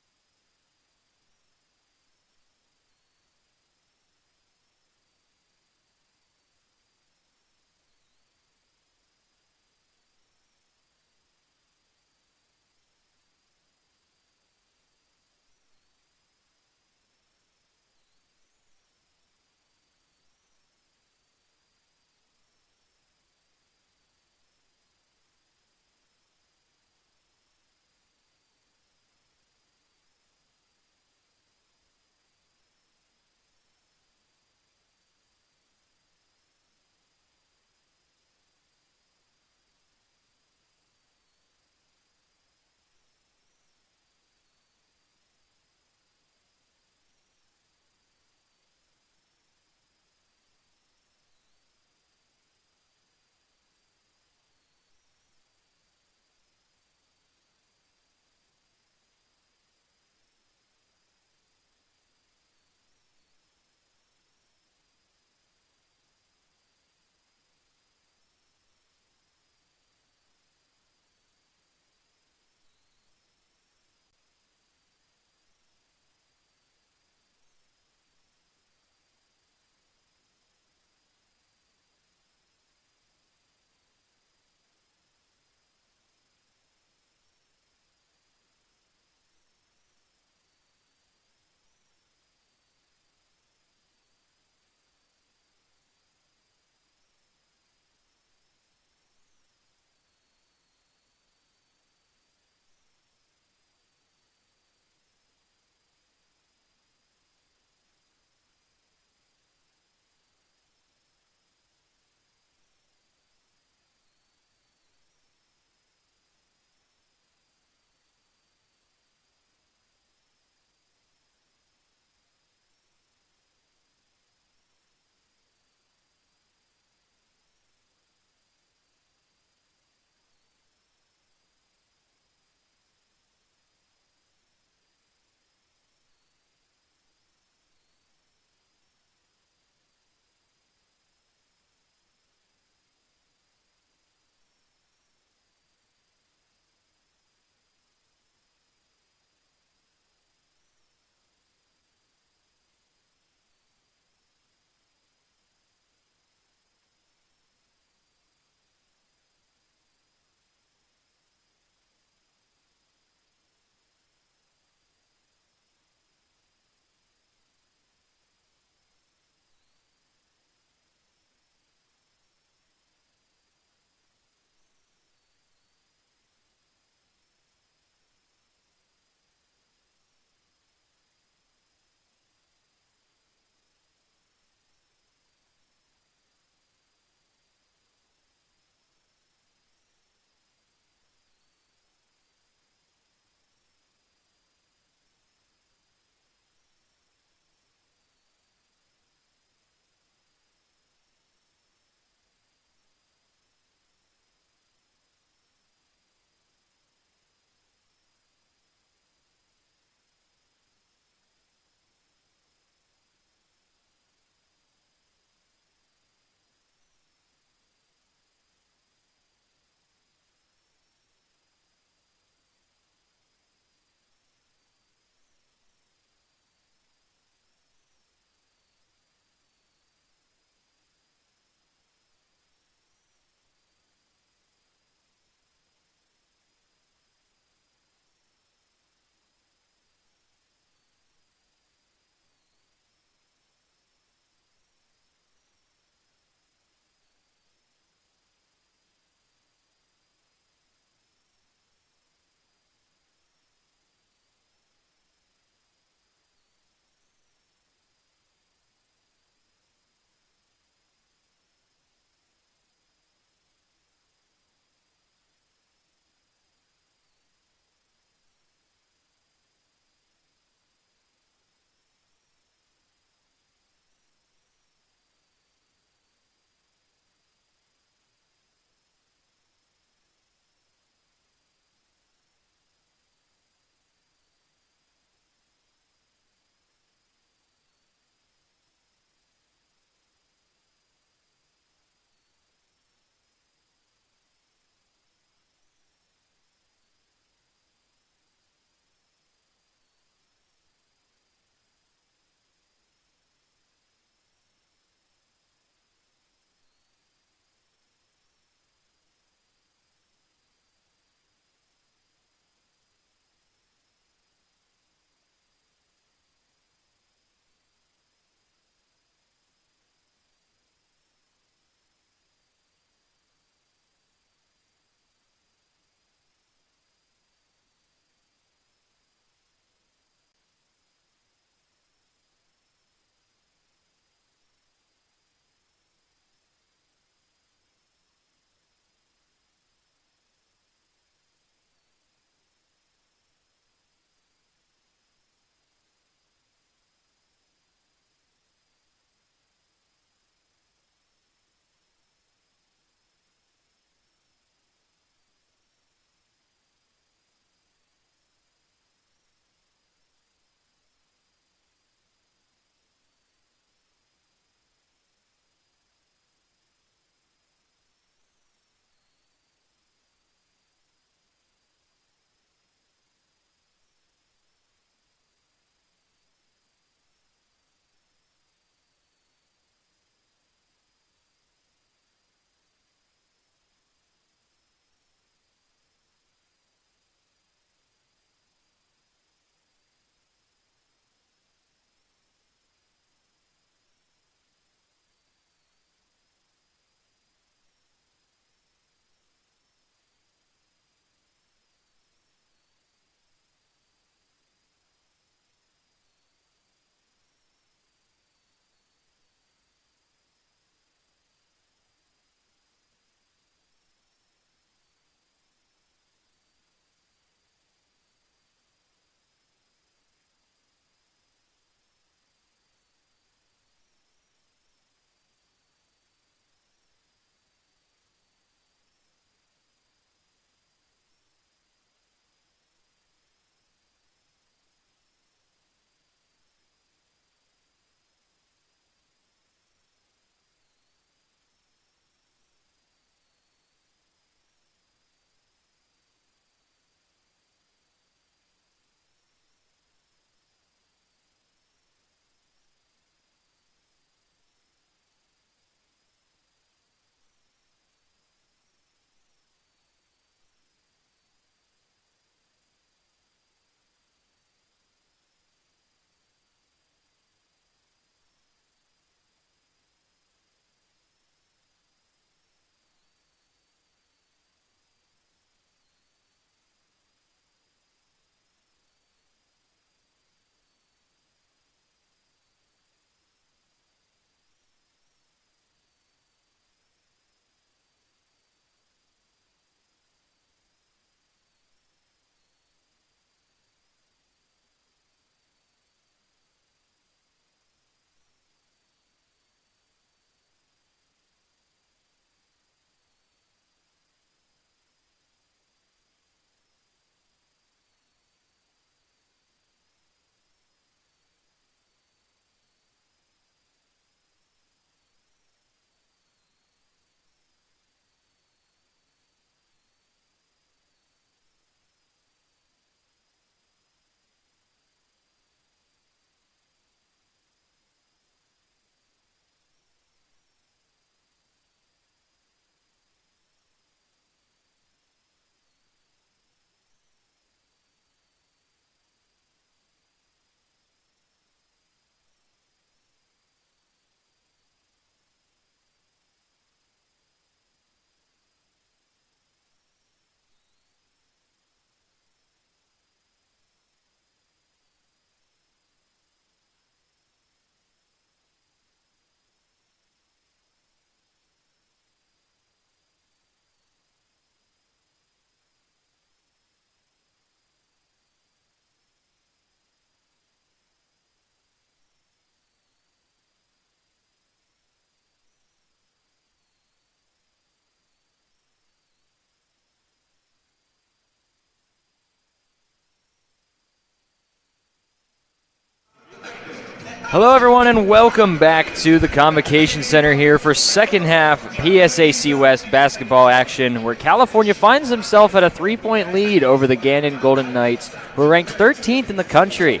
Hello, everyone, and welcome back to the Convocation Center here for second half PSAC West basketball action, where California finds himself at a 3-point lead over the Gannon Golden Knights, who are ranked 13th in the country.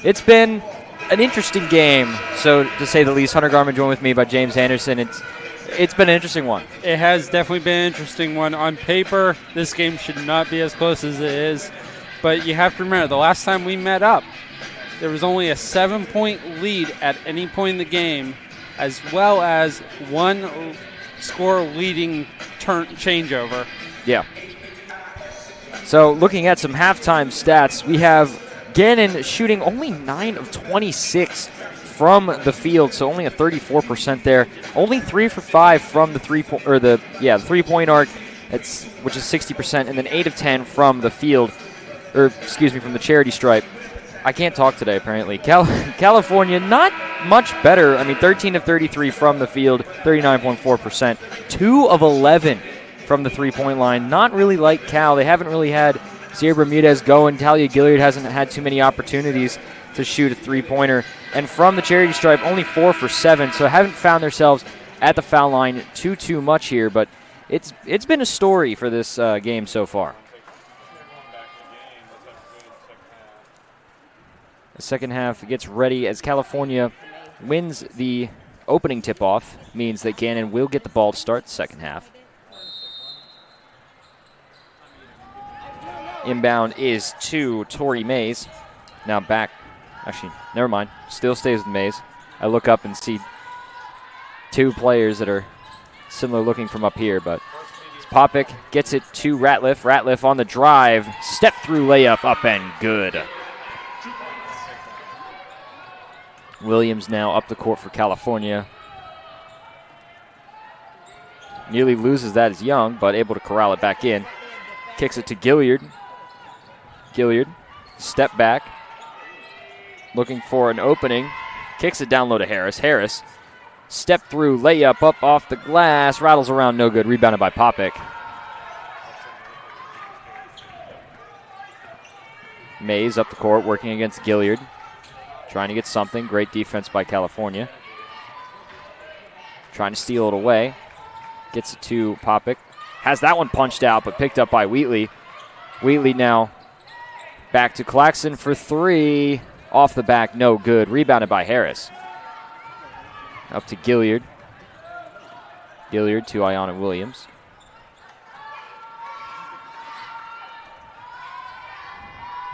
It's been an interesting game, so to say the least. Hunter Garman joined with me by James Anderson. It's been an interesting one. It has definitely been an interesting one. On paper, this game should not be as close as it is, but you have to remember, the last time we met up, there was only a 7-point lead at any point in the game, as well as one score leading changeover. Yeah. So looking at some halftime stats, we have Gannon shooting only 9 of 26 from the field, so only a 34% there. Only 3 for 5 from the three-point arc, which is 60%, and then 8 of 10 from the field, from the charity stripe. I can't talk today, apparently. California, not much better. 13 of 33 from the field, 39.4%. 2 of 11 from the three-point line. Not really like Cal. They haven't really had Sierra Bermudez going. Talia Gilliard hasn't had too many opportunities to shoot a three-pointer. And from the charity stripe, only 4 for 7. So haven't found themselves at the foul line too much here. But it's been a story for this game so far. The second half gets ready as California wins the opening tip-off, means that Gannon will get the ball to start the second half. Inbound is to Tori Mays. Now back. Actually, never mind. Still stays with Mays. I look up and see two players that are similar looking from up here, but Popik gets it to Ratliff. Ratliff on the drive. Step through layup, up and good. Williams now up the court for California. Nearly loses that as Young, but able to corral it back in. Kicks it to Gilliard. Gilliard, step back. Looking for an opening. Kicks it down low to Harris. Harris, step through, layup up off the glass. Rattles around, no good. Rebounded by Popik. Mays up the court, working against Gilliard. Trying to get something. Great defense by California. Trying to steal it away. Gets it to Popik. Has that one punched out, but picked up by Wheatley. Wheatley now back to Claxton for 3. Off the back, no good. Rebounded by Harris. Up to Gilliard. Gilliard to Ayanna Williams.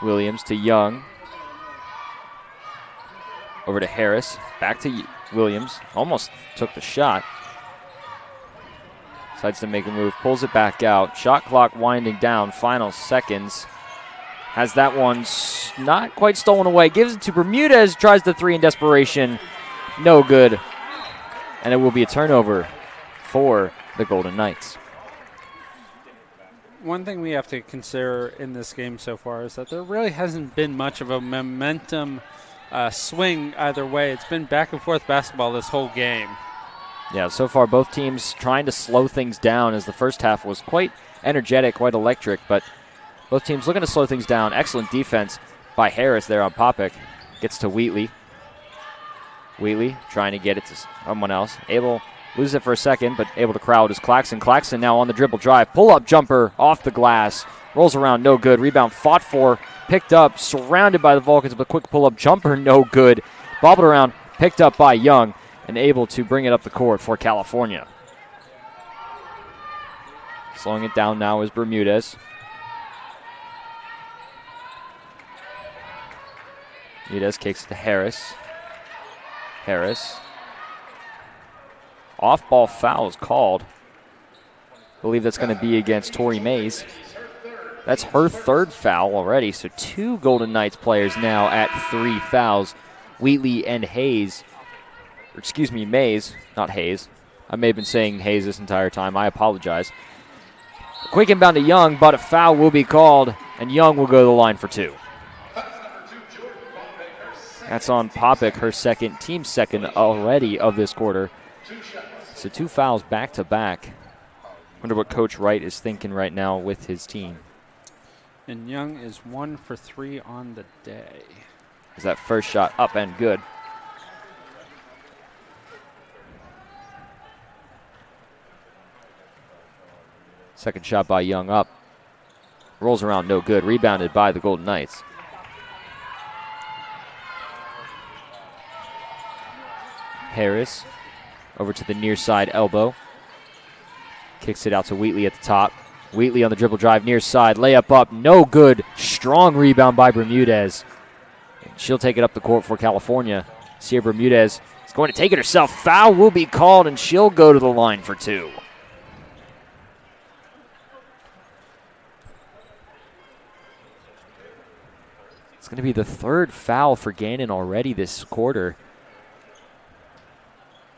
Williams to Young. Over to Harris. Back to Williams. Almost took the shot. Decides to make a move. Pulls it back out. Shot clock winding down. Final seconds. Has that one not quite stolen away. Gives it to Bermudez. Tries the 3 in desperation. No good. And it will be a turnover for the Golden Knights. One thing we have to consider in this game so far is that there really hasn't been much of a momentum swing either way. It's been back and forth basketball this whole game. Yeah, so far both teams trying to slow things down, as the first half was quite energetic, quite electric, but both teams looking to slow things down. Excellent defense by Harris there on Popik. Gets to Wheatley. Wheatley trying to get it to someone else. Loses it for a second, but able to crowd is Claxton. Claxton now on the dribble drive. Pull-up jumper off the glass. Rolls around, no good. Rebound fought for. Picked up, surrounded by the Vulcans, but quick pull-up jumper, no good. Bobbled around, picked up by Young, and able to bring it up the court for California. Slowing it down now is Bermudez. Bermudez kicks it to Harris. Harris. Off-ball foul is called. I believe that's going to be against Tori Mays. That's her 3rd foul already, so 2 Golden Knights players now at 3 fouls. Wheatley and Mays, not Hayes. I may have been saying Hayes this entire time. I apologize. Quick inbound to Young, but a foul will be called, and Young will go to the line for 2. That's on Popik, her team's second already of this quarter. So 2 fouls back-to-back. Wonder what Coach Wright is thinking right now with his team. And Young is 1 for 3 on the day. Is that first shot up and good? Second shot by Young up. Rolls around, no good. Rebounded by the Golden Knights. Harris over to the near side elbow. Kicks it out to Wheatley at the top. Wheatley on the dribble drive, near side, layup up, no good. Strong rebound by Bermudez. She'll take it up the court for California. Sierra Bermudez is going to take it herself. Foul will be called, and she'll go to the line for 2. It's going to be the 3rd foul for Gannon already this quarter.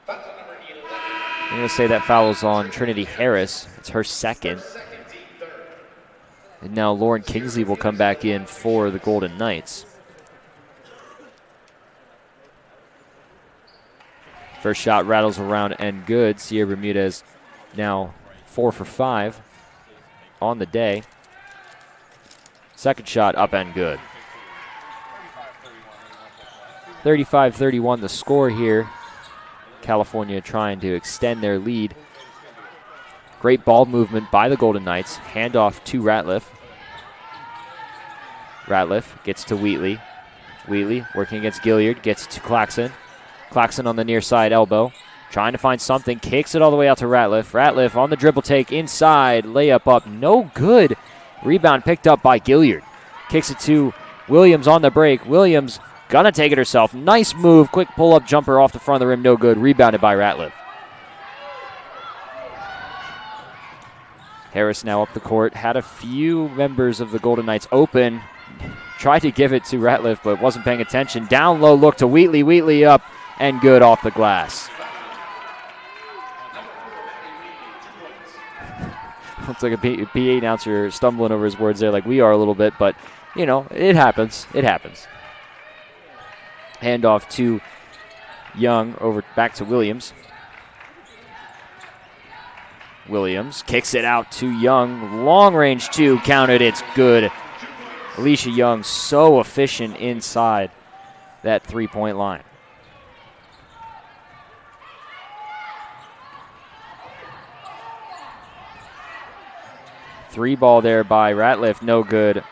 I'm going to say that foul is on Trinity Harris. It's her 2nd. And now Lauren Kingsley will come back in for the Golden Knights. First shot rattles around and good. Sierra Bermudez now 4 for 5 on the day. Second shot up and good. 35-31 the score here. California trying to extend their lead. Great ball movement by the Golden Knights. Handoff to Ratliff. Ratliff gets to Wheatley. Wheatley working against Gilliard. Gets to Claxon. Claxon on the near side elbow. Trying to find something. Kicks it all the way out to Ratliff. Ratliff on the dribble take inside. Layup up. No good. Rebound picked up by Gilliard. Kicks it to Williams on the break. Williams gonna take it herself. Nice move. Quick pull-up jumper off the front of the rim. No good. Rebounded by Ratliff. Harris now up the court. Had a few members of the Golden Knights open. Tried to give it to Ratliff, but wasn't paying attention. Down low look to Wheatley. Wheatley up and good off the glass. Looks like a PA announcer stumbling over his words there like we are a little bit, but, you know, it happens. It happens. Handoff to Young, over back to Williams. Williams kicks it out to Young. Long range 2, counted, it's good. Alicia Young so efficient inside that 3-point line. Three ball there by Ratliff, no good.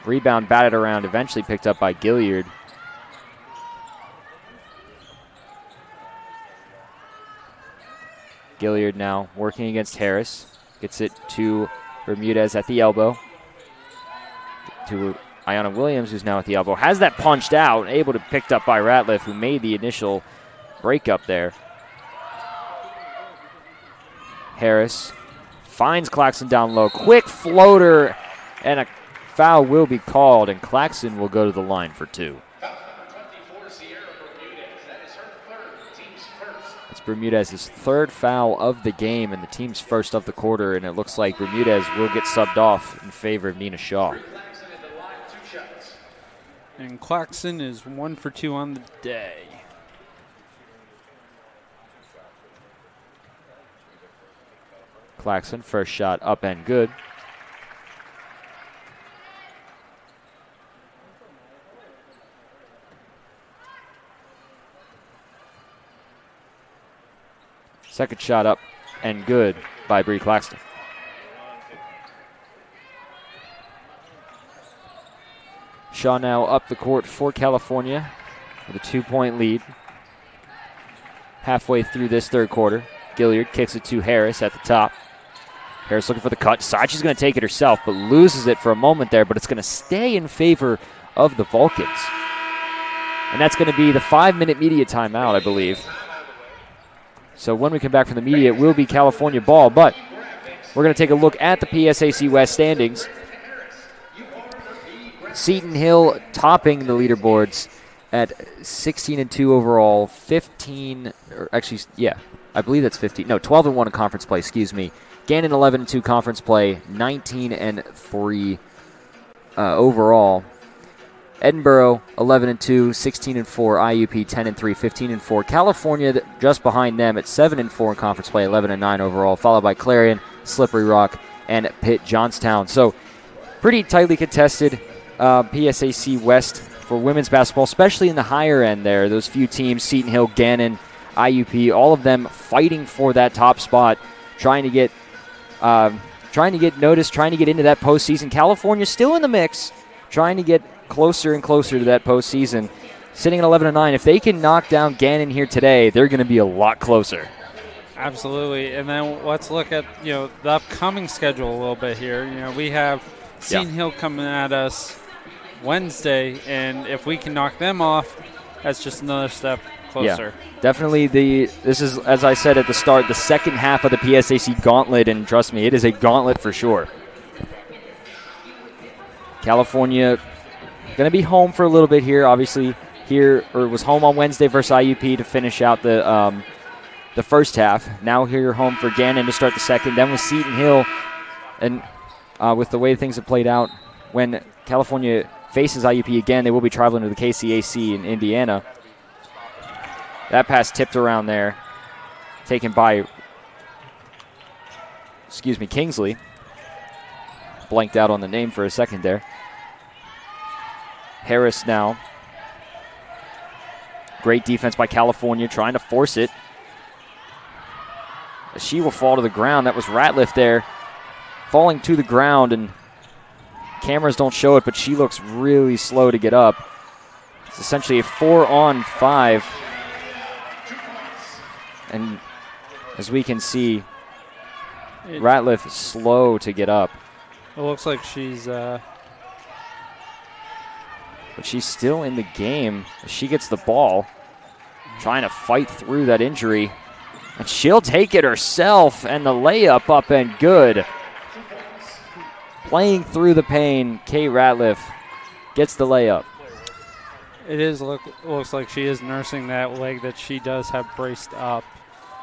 Rebound batted around, eventually picked up by Gilliard. Gilliard now working against Harris. Gets it to Bermudez at the elbow. To Ayanna Williams, who's now at the elbow. Has that punched out, able to be picked up by Ratliff, who made the initial breakup there. Harris finds Claxon down low. Quick floater, and a foul will be called, and Claxon will go to the line for 2. It's Bermudez's 3rd foul of the game and the team's 1st of the quarter, and it looks like Bermudez will get subbed off in favor of Nina Shaw. And Claxon is 1 for 2 on the day. Claxon, first shot up and good. Second shot up and good by Bree Claxton. Shaw now up the court for California with a 2-point lead. Halfway through this 3rd quarter, Gilliard kicks it to Harris at the top. Harris looking for the cut. Decides she's going to take it herself, but loses it for a moment there, but it's going to stay in favor of the Vulcans. And that's going to be the 5-minute media timeout, I believe. So when we come back from the media, it will be California ball, but we're going to take a look at the PSAC West standings. Seton Hill topping the leaderboards at 16-2 overall, 15, or actually, yeah, I believe that's 15. No, 12-1 in conference play, excuse me. Gannon 11-2 conference play, 19-3 overall. Edinburgh 11-2, 16-4. IUP 10-3, 15-4. California just behind them at 7-4 in conference play, 11-9 overall, followed by Clarion, Slippery Rock, and Pitt Johnstown. So pretty tightly contested PSAC West for women's basketball, especially in the higher end there. Those few teams, Seton Hill, Gannon, IUP, all of them fighting for that top spot, trying to get trying to get noticed, trying to get into that postseason. California still in the mix, trying to get closer and closer to that postseason. Sitting at 11-9. If they can knock down Gannon here today, they're going to be a lot closer. Absolutely. And then let's look at, the upcoming schedule a little bit here. We have Seton Hill coming at us Wednesday, and if we can knock them off, that's just another step closer. Yeah, definitely. This is, as I said at the start, the second half of the PSAC gauntlet, and trust me, it is a gauntlet for sure. California going to be home for a little bit here, obviously. Was home on Wednesday versus IUP to finish out the first half. Now here home for Gannon to start the second. Then with Seton Hill, and with the way things have played out, when California faces IUP again, they will be traveling to the KCAC in Indiana. That pass tipped around there, taken by, Kingsley. Blanked out on the name for a second there. Harris now. Great defense by California, trying to force it. She will fall to the ground. That was Ratliff there, falling to the ground, and cameras don't show it, but she looks really slow to get up. It's essentially a 4-on-5. And as we can see, Ratliff is slow to get up. It looks like she's... But she's still in the game. She gets the ball, trying to fight through that injury. And she'll take it herself, and the layup up and good. Playing through the pain, Kate Ratliff gets the layup. It looks like she is nursing that leg that she does have braced up.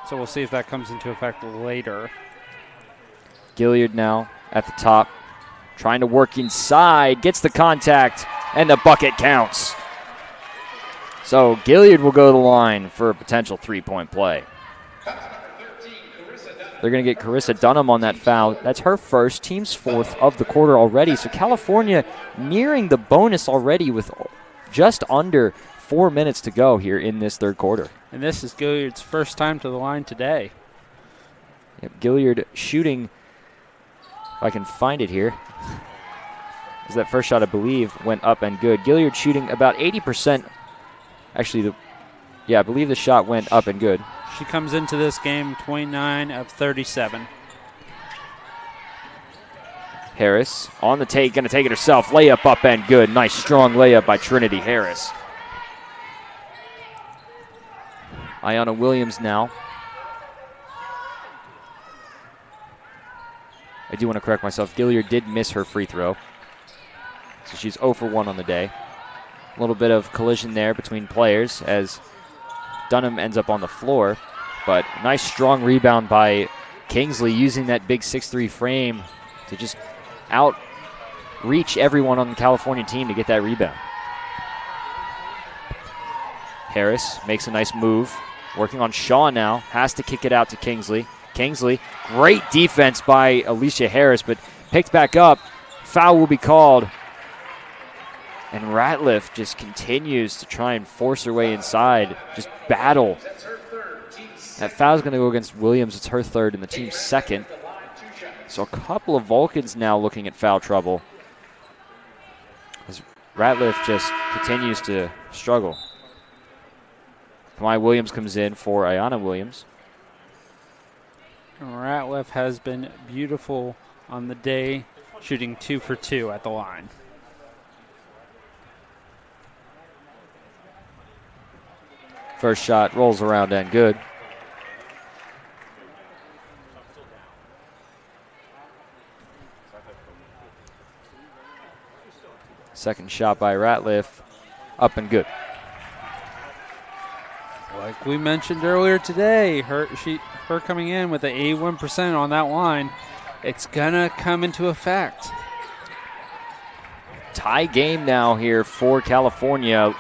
So we'll see if that comes into effect later. Gilliard now at the top, trying to work inside, gets the contact, and the bucket counts. So Gilliard will go to the line for a potential three-point play. They're going to get Carissa Dunham on that foul. That's her first, team's fourth of the quarter already. So California nearing the bonus already with just under 4 minutes to go here in this third quarter. And this is Gilliard's first time to the line today. Yep, Gilliard shooting, if I can find it here, as that first shot, I believe, went up and good. Gilliard shooting about 80%. Actually, I believe the shot went up and good. She comes into this game 29 of 37. Harris on the take, going to take it herself. Layup up and good. Nice strong layup by Trinity Harris. Ayanna Williams now. I do want to correct myself. Gilliard did miss her free throw. So she's 0 for 1 on the day. A little bit of collision there between players as Dunham ends up on the floor. But nice strong rebound by Kingsley, using that big 6'3" frame to just outreach everyone on the California team to get that rebound. Harris makes a nice move. Working on Shaw now. Has to kick it out to Kingsley. Kingsley, great defense by Alicia Harris, but picked back up. Foul will be called. And Ratliff just continues to try and force her way inside. Just battle. That foul's going to go against Williams. It's her third and the team's second. So a couple of Vulcans now looking at foul trouble, as Ratliff just continues to struggle. Kamai Williams comes in for Ayanna Williams. Ratliff has been beautiful on the day, shooting 2 for 2 at the line. First shot rolls around and good. Second shot by Ratliff, up and good. Like we mentioned earlier today, her coming in with an 81% on that line, it's gonna come into effect. Tie game now here for California.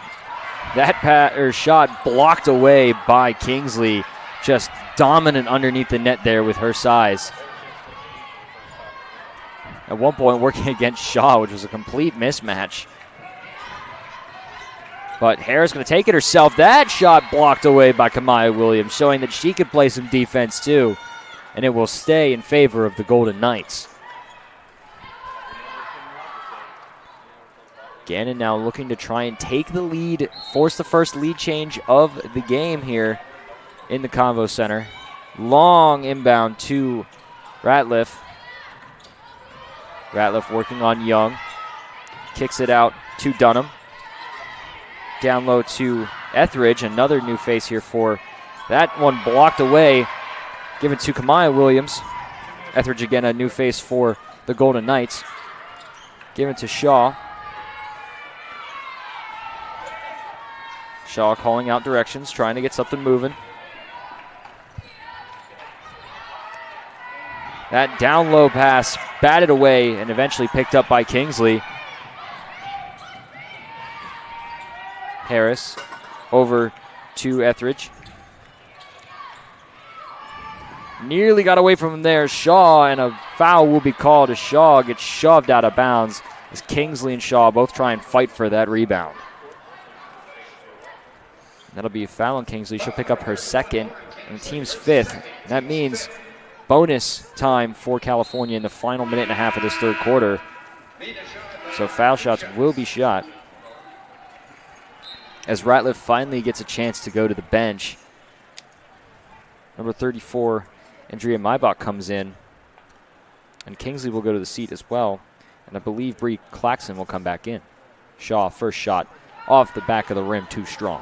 That shot blocked away by Kingsley, just dominant underneath the net there with her size. At one point working against Shaw, which was a complete mismatch. But Harris going to take it herself. That shot blocked away by Kamaya Williams, showing that she could play some defense too. and it will stay in favor of the Golden Knights. Gannon now looking to try and take the lead, force the first lead change of the game here in the Convo Center. Long inbound to Ratliff. Ratliff working on Young. Kicks it out to Dunham. Down low to Etheridge, another new face here for that one, blocked away. Given to Kamaya Williams. Etheridge again, a new face for the Golden Knights. Given to Shaw. Shaw calling out directions, trying to get something moving. That down low pass batted away and eventually picked up by Kingsley. Harris over to Etheridge. Nearly got away from him there. Shaw, and a foul will be called as Shaw gets shoved out of bounds as Kingsley and Shaw both try and fight for that rebound. That'll be a foul on Kingsley. She'll pick up her second and the team's fifth. And that means bonus time for California in the final minute and a half of this third quarter. So foul shots will be shot as Ratliff finally gets a chance to go to the bench. Number 34, Andrea Maybach comes in, and Kingsley will go to the seat as well. And I believe Bree Claxton will come back in. Shaw, first shot off the back of the rim, too strong.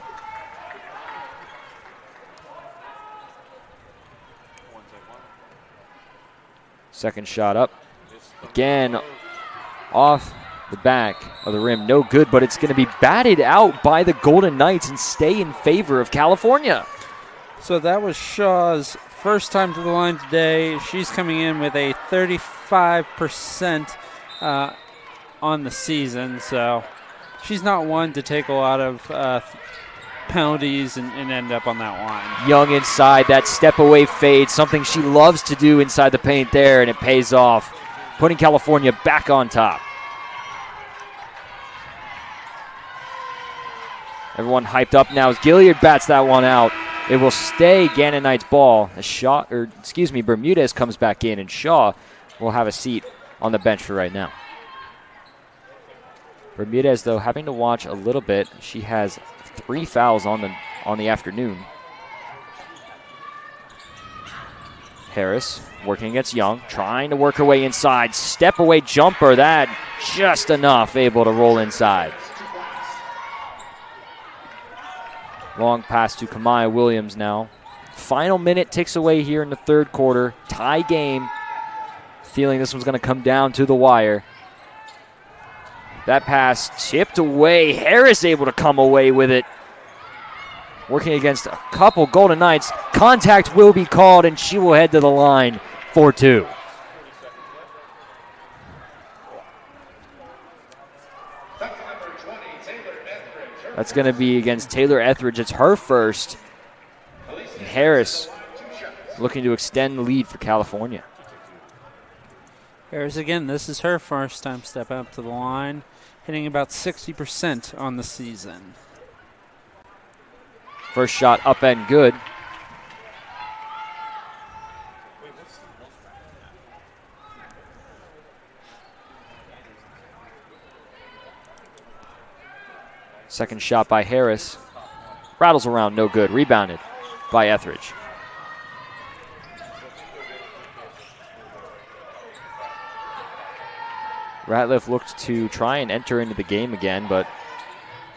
Second shot up. Again, off the back of the rim. No good, but it's going to be batted out by the Golden Knights and stay in favor of California. So that was Shaw's first time to the line today. She's coming in with a 35% on the season. So she's not one to take a lot of penalties and end up on that line. Young inside, that step away fade, something she loves to do inside the paint there, and it pays off, putting California back on top. Everyone hyped up now as Gilliard bats that one out. It will stay Gannon Knight's ball. Bermudez comes back in, and Shaw will have a seat on the bench for right now. Bermudez, though, having to watch a little bit. She has 3 fouls on the afternoon. Harris working against Young, trying to work her way inside. Step away jumper, that just enough, able to roll inside. Long pass to Kamaya Williams now. Final minute ticks away here in the third quarter. Tie game. Feeling this one's going to come down to the wire. That pass tipped away. Harris able to come away with it. Working against a couple Golden Knights. Contact will be called, and she will head to the line for 2. That's going to be against Taylor Etheridge. It's her first. And Harris looking to extend the lead for California. Harris, again, this is her first time stepping up to the line, hitting about 60% on the season. First shot up and good. Second shot by Harris. Rattles around, no good. Rebounded by Etheridge. Ratliff looked to try and enter into the game again, but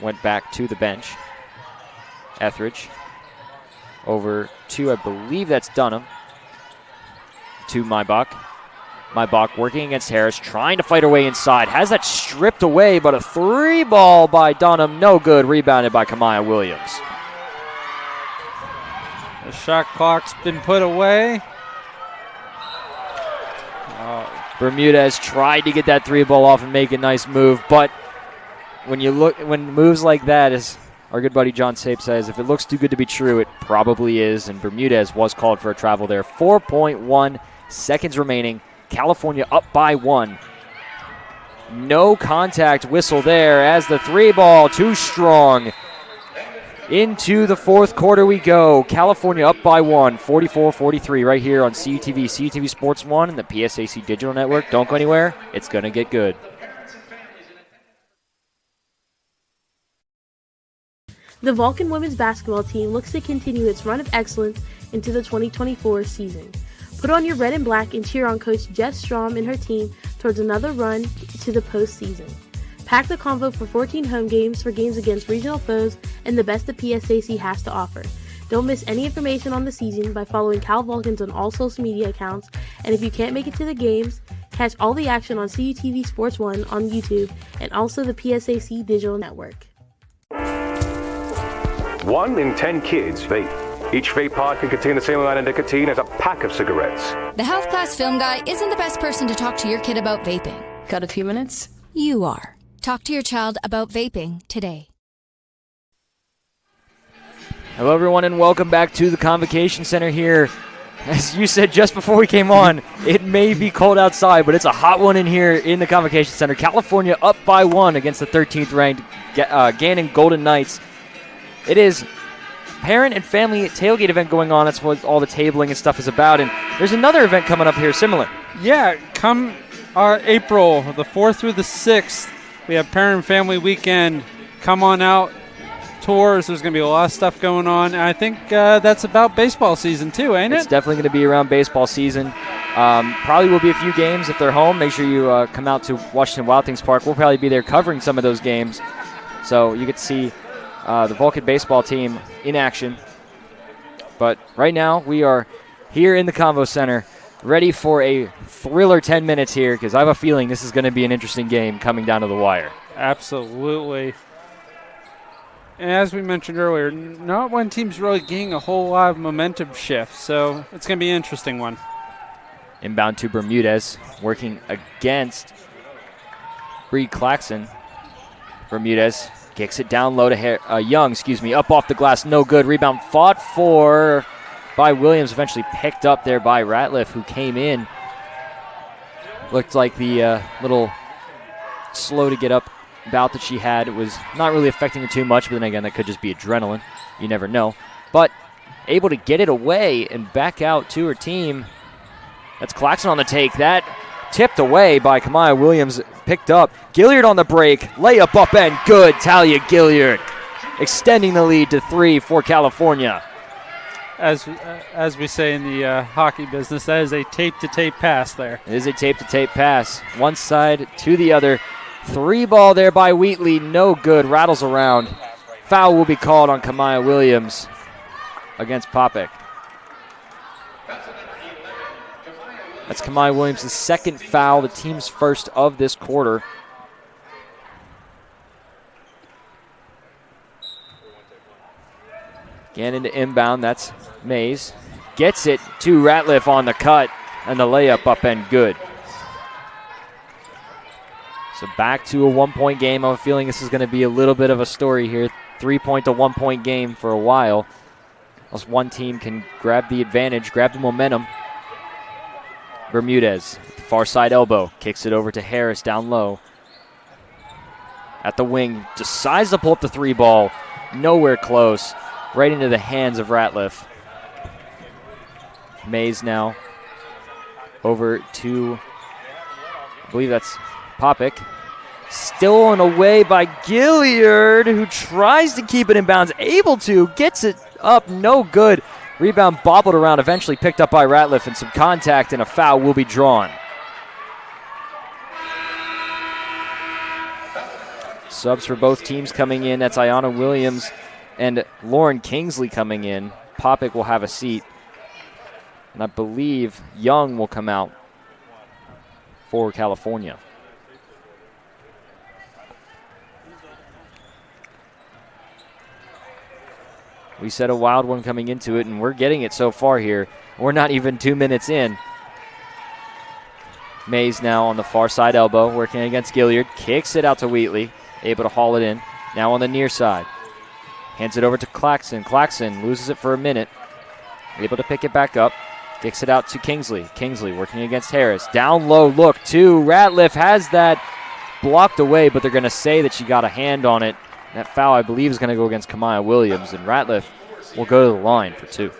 went back to the bench. Etheridge over to, I believe that's Dunham, to Maybach. Maybach working against Harris, trying to fight her way inside. Has that stripped away, but a 3-ball by Dunham. No good. Rebounded by Kamaya Williams. The shot clock's been put away. Bermudez tried to get that 3-ball off and make a nice move, but when moves like that, as our good buddy John Sape says, if it looks too good to be true, it probably is, and Bermudez was called for a travel there. 4.1 seconds remaining. California up by 1. No contact whistle there as the 3-ball too strong. Into the fourth quarter we go. California up by 1, 44-43 right here on CUTV, CUTV Sports 1 and the PSAC Digital Network. Don't go anywhere. It's going to get good. The Vulcan women's basketball team looks to continue its run of excellence into the 2024 season. Put on your red and black and cheer on Coach Jess Strom and her team towards another run to the postseason. Pack the convo for 14 home games for games against regional foes and the best the PSAC has to offer. Don't miss any information on the season by following Cal Vulcans on all social media accounts, and if you can't make it to the games, catch all the action on CUTV Sports 1 on YouTube and also the PSAC Digital Network. 1 in 10 kids vape. Each vape pod can contain the same amount of nicotine as a pack of cigarettes. The health class film guy isn't the best person to talk to your kid about vaping. Got a few minutes? You are. Talk to your child about vaping today. Hello, everyone, and welcome back to the Convocation Center here. As you said just before we came on, it may be cold outside, but it's a hot one in here in the Convocation Center. California up by 1 against the 13th-ranked Gannon Golden Knights. It is parent and family tailgate event going on. That's what all the tabling and stuff is about. And there's another event coming up here similar. Yeah, come April the 4th through the 6th, we have Parent and Family Weekend. Come on out. Tours. There's going to be a lot of stuff going on. And I think that's about baseball season too, ain't it? It's definitely going to be around baseball season. Probably will be a few games if they're home. Make sure you come out to Washington Wild Things Park. We'll probably be there covering some of those games. So you get to see the Vulcan baseball team in action. But right now we are here in the Convo Center ready for a thriller 10 minutes here because I have a feeling this is going to be an interesting game coming down to the wire. Absolutely. And as we mentioned earlier, not one team's really getting a whole lot of momentum shift, so it's going to be an interesting one. Inbound to Bermudez, working against Bree Claxon. Bermudez kicks it down low to Young, up off the glass, no good. Rebound fought for by Williams, eventually picked up there by Ratliff, who came in. Looked like the little slow to get up bout that she had was not really affecting her too much, but then again, that could just be adrenaline. You never know. But able to get it away and back out to her team. That's Claxon on the take. That tipped away by Kamaya Williams, picked up. Gilliard on the break. Layup up and good. Talia Gilliard extending the lead to 3 for California. As we say in the hockey business, that is a tape-to-tape pass there. It is a tape-to-tape pass. One side to the other. 3 ball there by Wheatley. No good. Rattles around. Foul will be called on Kamaya Williams against Popek. That's Kamaya Williams' second foul, the team's first of this quarter. Gannon to inbound. That's Mays. Gets it to Ratliff on the cut, and the layup up and good. So back to a 1-point game. I have a feeling this is going to be a little bit of a story here. 3-point to 1-point game for a while. Unless one team can grab the advantage, grab the momentum. Bermudez, far side elbow, kicks it over to Harris down low. At the wing, decides to pull up the 3 ball. Nowhere close. Right into the hands of Ratliff. Mays now over to, I believe that's Popek. Stolen away by Gilliard, who tries to keep it in bounds. Able to, gets it up, no good. Rebound bobbled around, eventually picked up by Ratliff, and some contact and a foul will be drawn. Subs for both teams coming in. That's Ayanna Williams and Lauren Kingsley coming in. Popek will have a seat. And I believe Young will come out for California. We said a wild one coming into it, and we're getting it so far here. We're not even 2 minutes in. Mays now on the far side elbow, working against Gilliard. Kicks it out to Wheatley, able to haul it in. Now on the near side. Hands it over to Claxon. Claxon loses it for a minute. Able to pick it back up. Kicks it out to Kingsley. Kingsley working against Harris. Down low look to Ratliff. Has that blocked away, but they're going to say that she got a hand on it. That foul, I believe, is going to go against Kamaya Williams, and Ratliff will go to the line for 2.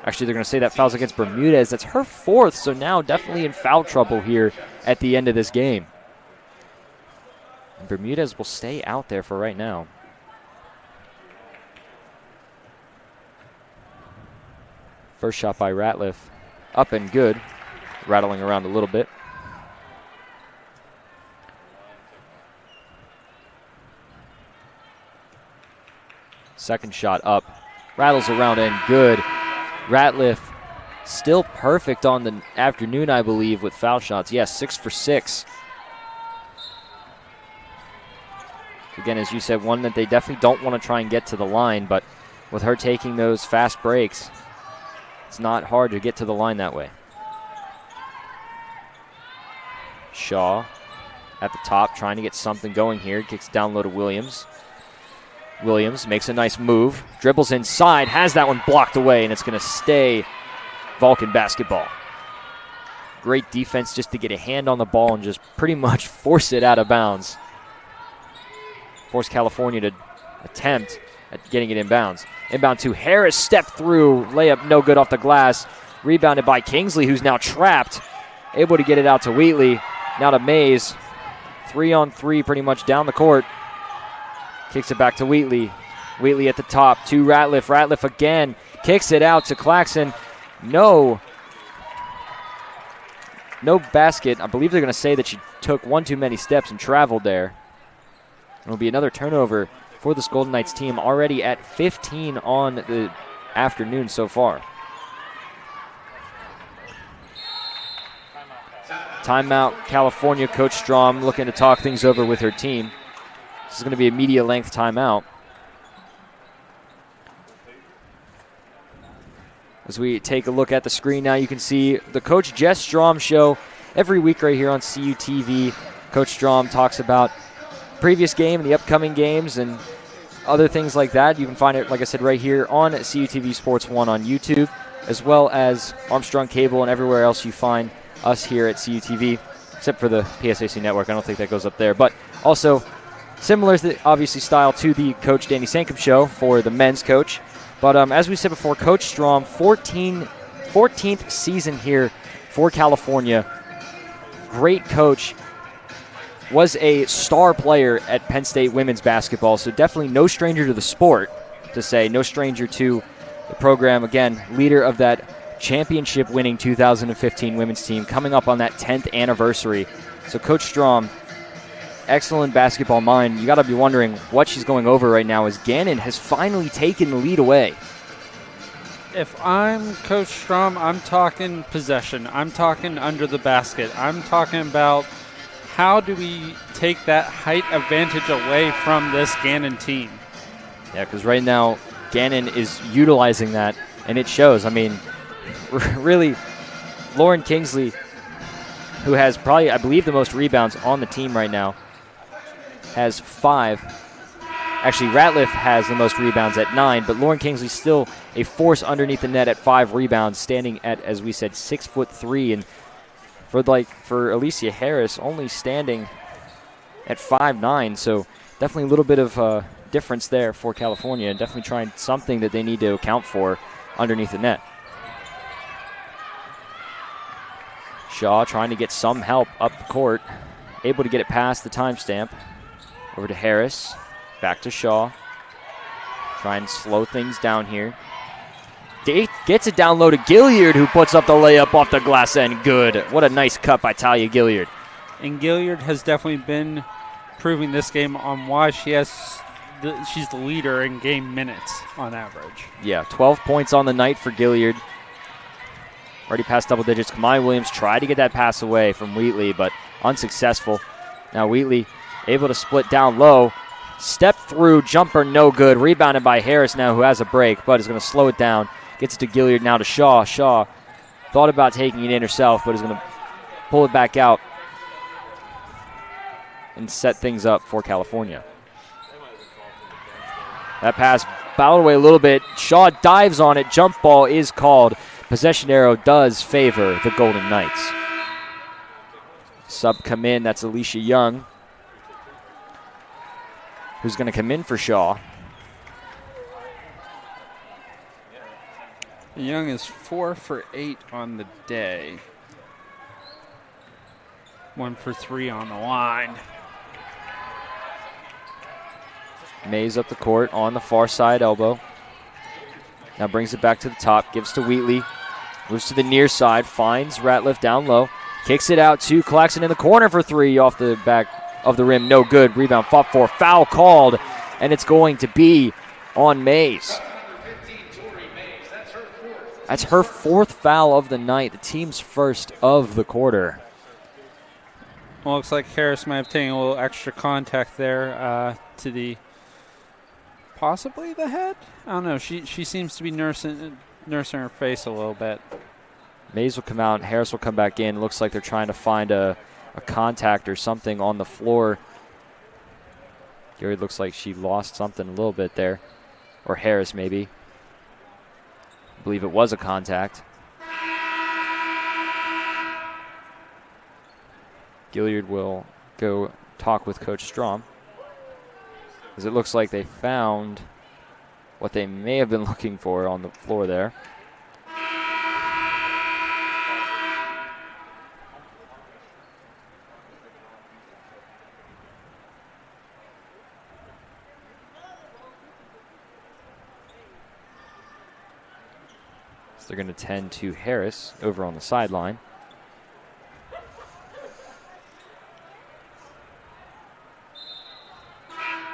Actually, they're going to say that foul's against Bermudez. That's her 4th, so now definitely in foul trouble here at the end of this game. And Bermudez will stay out there for right now. First shot by Ratliff, up and good, rattling around a little bit. Second shot up, rattles around and good. Ratliff still perfect on the afternoon, I believe, with foul shots. Yes, 6 for 6. Again, as you said, one that they definitely don't want to try and get to the line, but with her taking those fast breaks, it's not hard to get to the line that way. Shaw at the top, trying to get something going here. Kicks down low to Williams. Williams makes a nice move, dribbles inside, has that one blocked away, and it's going to stay Vulcan basketball. Great defense just to get a hand on the ball and just pretty much force it out of bounds. Force California to attempt at getting it inbounds. Inbound to Harris, step through, layup no good off the glass. Rebounded by Kingsley, who's now trapped. Able to get it out to Wheatley. Now to Mays. 3-on-3 pretty much down the court. Kicks it back to Wheatley. Wheatley at the top to Ratliff. Ratliff again kicks it out to Claxon. No basket. I believe they're going to say that she took one too many steps and traveled there. It'll be another turnover for this Golden Knights team, already at 15 on the afternoon so far. Timeout, California. Coach Strom looking to talk things over with her team. This is going to be a media length timeout. As we take a look at the screen now, you can see the Coach Jess Strom show every week right here on CUTV. Coach Strom talks about previous game and the upcoming games and other things like that. You can find it, like I said, right here on CUTV Sports 1 on YouTube, as well as Armstrong Cable and everywhere else you find us here at CUTV, except for the PSAC network. I don't think that goes up there. But also, similar, obviously, style to the Coach Danny Sankum show for the men's coach. But as we said before, Coach Strom, 14th season here for California. Great coach. Was a star player at Penn State women's basketball, so definitely no stranger to the sport, to say, no stranger to the program. Again, leader of that championship-winning 2015 women's team, coming up on that 10th anniversary. So Coach Strom, excellent basketball mind. You got to be wondering what she's going over right now as Gannon has finally taken the lead away. If I'm Coach Strom, I'm talking possession. I'm talking under the basket. I'm talking about how do we take that height advantage away from this Gannon team? Yeah, because right now Gannon is utilizing that, and it shows. I mean, really, Lauren Kingsley, who has probably, I believe, the most rebounds on the team right now, has 5. Actually, Ratliff has the most rebounds at 9, but Lauren Kingsley's still a force underneath the net at 5 rebounds, standing at, as we said, 6'3", and for Alicia Harris, only standing at 5'9", so definitely a little bit of difference there for California, and definitely trying something that they need to account for underneath the net. Shaw trying to get some help up the court, able to get it past the timestamp. Over to Harris, back to Shaw. Try and slow things down here. Gets it down low to Gilliard, who puts up the layup off the glass end. Good. What a nice cut by Talia Gilliard. And Gilliard has definitely been proving this game on why she's the leader in game minutes on average. Yeah, 12 points on the night for Gilliard. Already past double digits. Kamai Williams tried to get that pass away from Wheatley, but unsuccessful. Now Wheatley able to split down low. Step through, jumper no good. Rebounded by Harris now, who has a break, but is going to slow it down. Gets it to Gilliard now to Shaw. Shaw thought about taking it in herself, but is going to pull it back out and set things up for California. That pass bowed away a little bit. Shaw dives on it. Jump ball is called. Possession arrow does favor the Golden Knights. Sub come in. That's Alicia Young. who's going to come in for Shaw. Young is 4 for 8 on the day. 1 for 3 on the line. Mays up the court on the far side elbow. Now brings it back to the top, gives to Wheatley. Moves to the near side, finds Ratliff down low. Kicks it out to Claxton in the corner for 3 off the back of the rim. No good. Rebound fought for. Foul called, and it's going to be on Mays. That's her 4th foul of the night, the team's first of the quarter. Well, looks like Harris might have taken a little extra contact there to the possibly the head. I don't know. She seems to be nursing her face a little bit. Mays will come out. Harris will come back in. Looks like they're trying to find a contact or something on the floor. Gary looks like she lost something a little bit there, or Harris maybe. I believe it was a contact. Gilliard will go talk with Coach Strom, as it looks like they found what they may have been looking for on the floor there. So they're going to tend to Harris over on the sideline.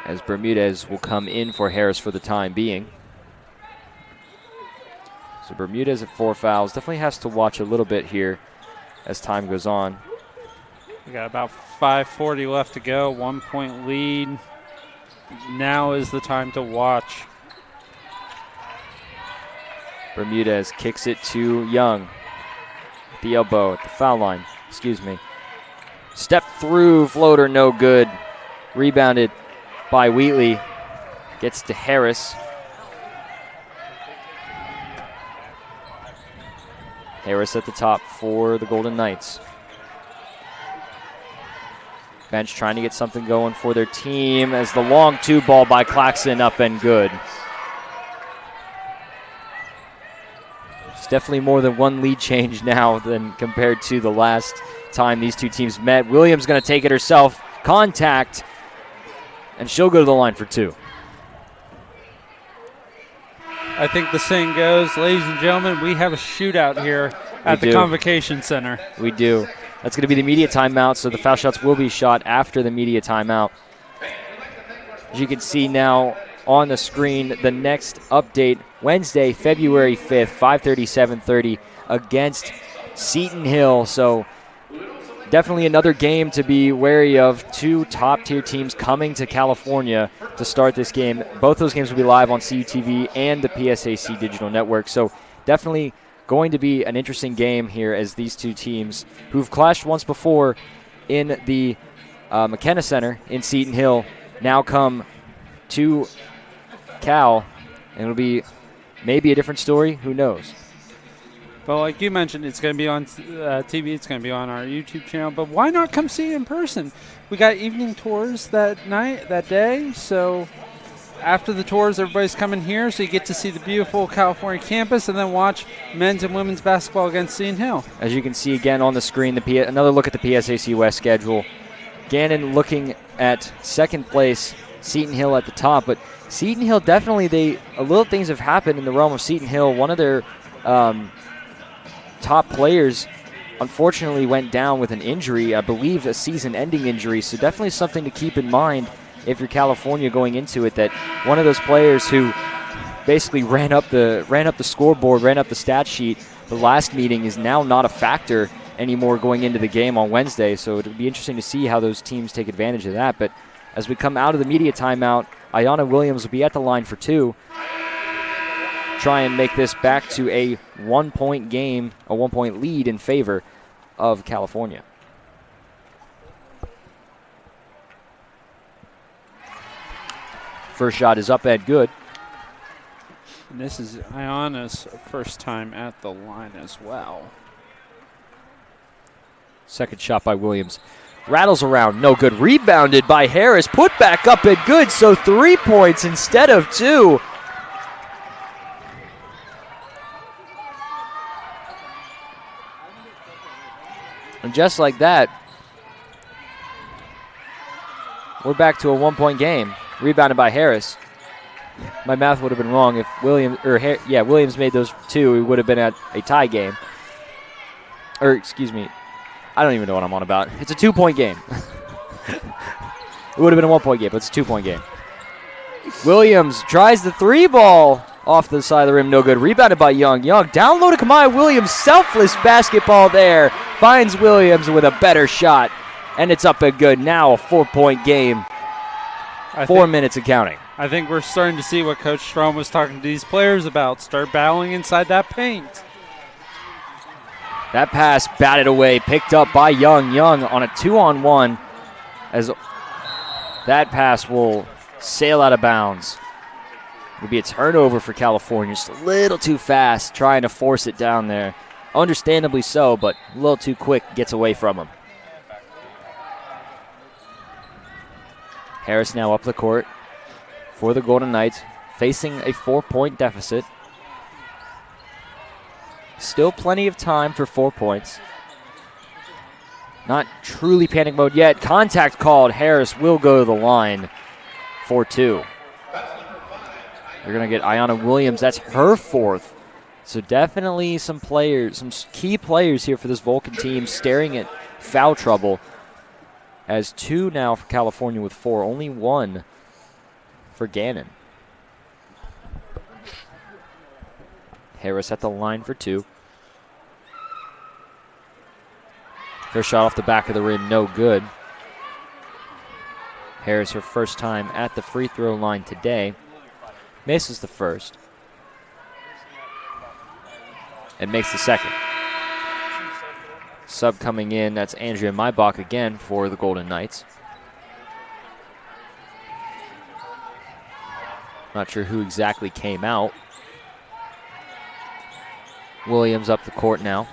As Bermudez will come in for Harris for the time being. So Bermudez at 4 fouls. Definitely has to watch a little bit here as time goes on. We got about 5:40 left to go. 1-point lead. Now is the time to watch. Bermudez kicks it to Young. At the elbow, at the foul line. Excuse me. Step through, floater, no good. Rebounded by Wheatley. Gets to Harris. Harris at the top for the Golden Knights. Bench trying to get something going for their team as the long 2 ball by Claxton up and good. It's definitely more than one lead change now than compared to the last time these two teams met. Williams going to take it herself. Contact. And she'll go to the line for 2. I think the saying goes, ladies and gentlemen, we have a shootout here at the Convocation Center. We do. That's going to be the media timeout, so the foul shots will be shot after the media timeout. As you can see now on the screen, the next update, Wednesday, February 5th, 5:30, 7:30, against Seton Hill. So definitely another game to be wary of. 2 top-tier teams coming to California to start this game. Both those games will be live on CUTV and the PSAC Digital Network. So definitely going to be an interesting game here as these two teams, who've clashed once before in the McKenna Center in Seton Hill, now come to Cal, and it'll be maybe a different story. Who knows? But like you mentioned, it's going to be on TV. It's going to be on our YouTube channel. But why not come see it in person? We got evening tours that day. So after the tours, everybody's coming here, so you get to see the beautiful California campus and then watch men's and women's basketball against Seton Hill. As you can see again on the screen, another look at the PSAC West schedule. Gannon looking at second place, Seton Hill at the top. But Seton Hill definitely, little things have happened in the realm of Seton Hill. One of their top players unfortunately went down with an injury, I believe a season-ending injury, so definitely something to keep in mind if you're California going into it, that one of those players who basically ran up the scoreboard, ran up the stat sheet the last meeting is now not a factor anymore going into the game on Wednesday, so it'll be interesting to see how those teams take advantage of that. But as we come out of the media timeout, Ayanna Williams will be at the line for 2. Try and make this back to a 1-point game, a 1-point lead in favor of California. First shot is up and good. And this is Ayanna's first time at the line as well. Second shot by Williams Rattles around, no good. Rebounded by Harris, put back up and good, so 3 points instead of 2. And just like that, we're back to a 1-point game. Rebounded by Harris. My math would have been wrong if Williams made those 2. We would have been at a tie game. Or excuse me, I don't even know what I'm on about. It's a 2-point game. It would have been a 1-point game, but it's a 2-point game. Williams tries the 3 ball off the side of the rim, no good. Rebounded by Young. Young down low to Kamaya Williams. Selfless basketball there. Finds Williams with a better shot, and it's up and good. Now a 4-point game. 4 minutes and counting. I think we're starting to see what Coach Strom was talking to these players about. Start battling inside that paint. That pass batted away, picked up by Young. Young on a 2-on-1 as that pass will sail out of bounds. It'll be a turnover for California. Just a little too fast trying to force it down there. Understandably so, but a little too quick gets away from him. Harris now up the court for the Golden Knights, facing a 4-point deficit. Still plenty of time for 4 points. Not truly panic mode yet. Contact called. Harris will go to the line for 2. They're going to get Ayanna Williams. That's her 4th. So definitely some players, some key players here for this Vulcan team staring at foul trouble. As 2 now for California with 4. Only 1 for Gannon. Harris at the line for 2. First shot off the back of the rim, no good. Harris, her first time at the free throw line today. Misses the first. And makes the second. Sub coming in, that's Andrea Maibach again for the Golden Knights. Not sure who exactly came out. Williams up the court now.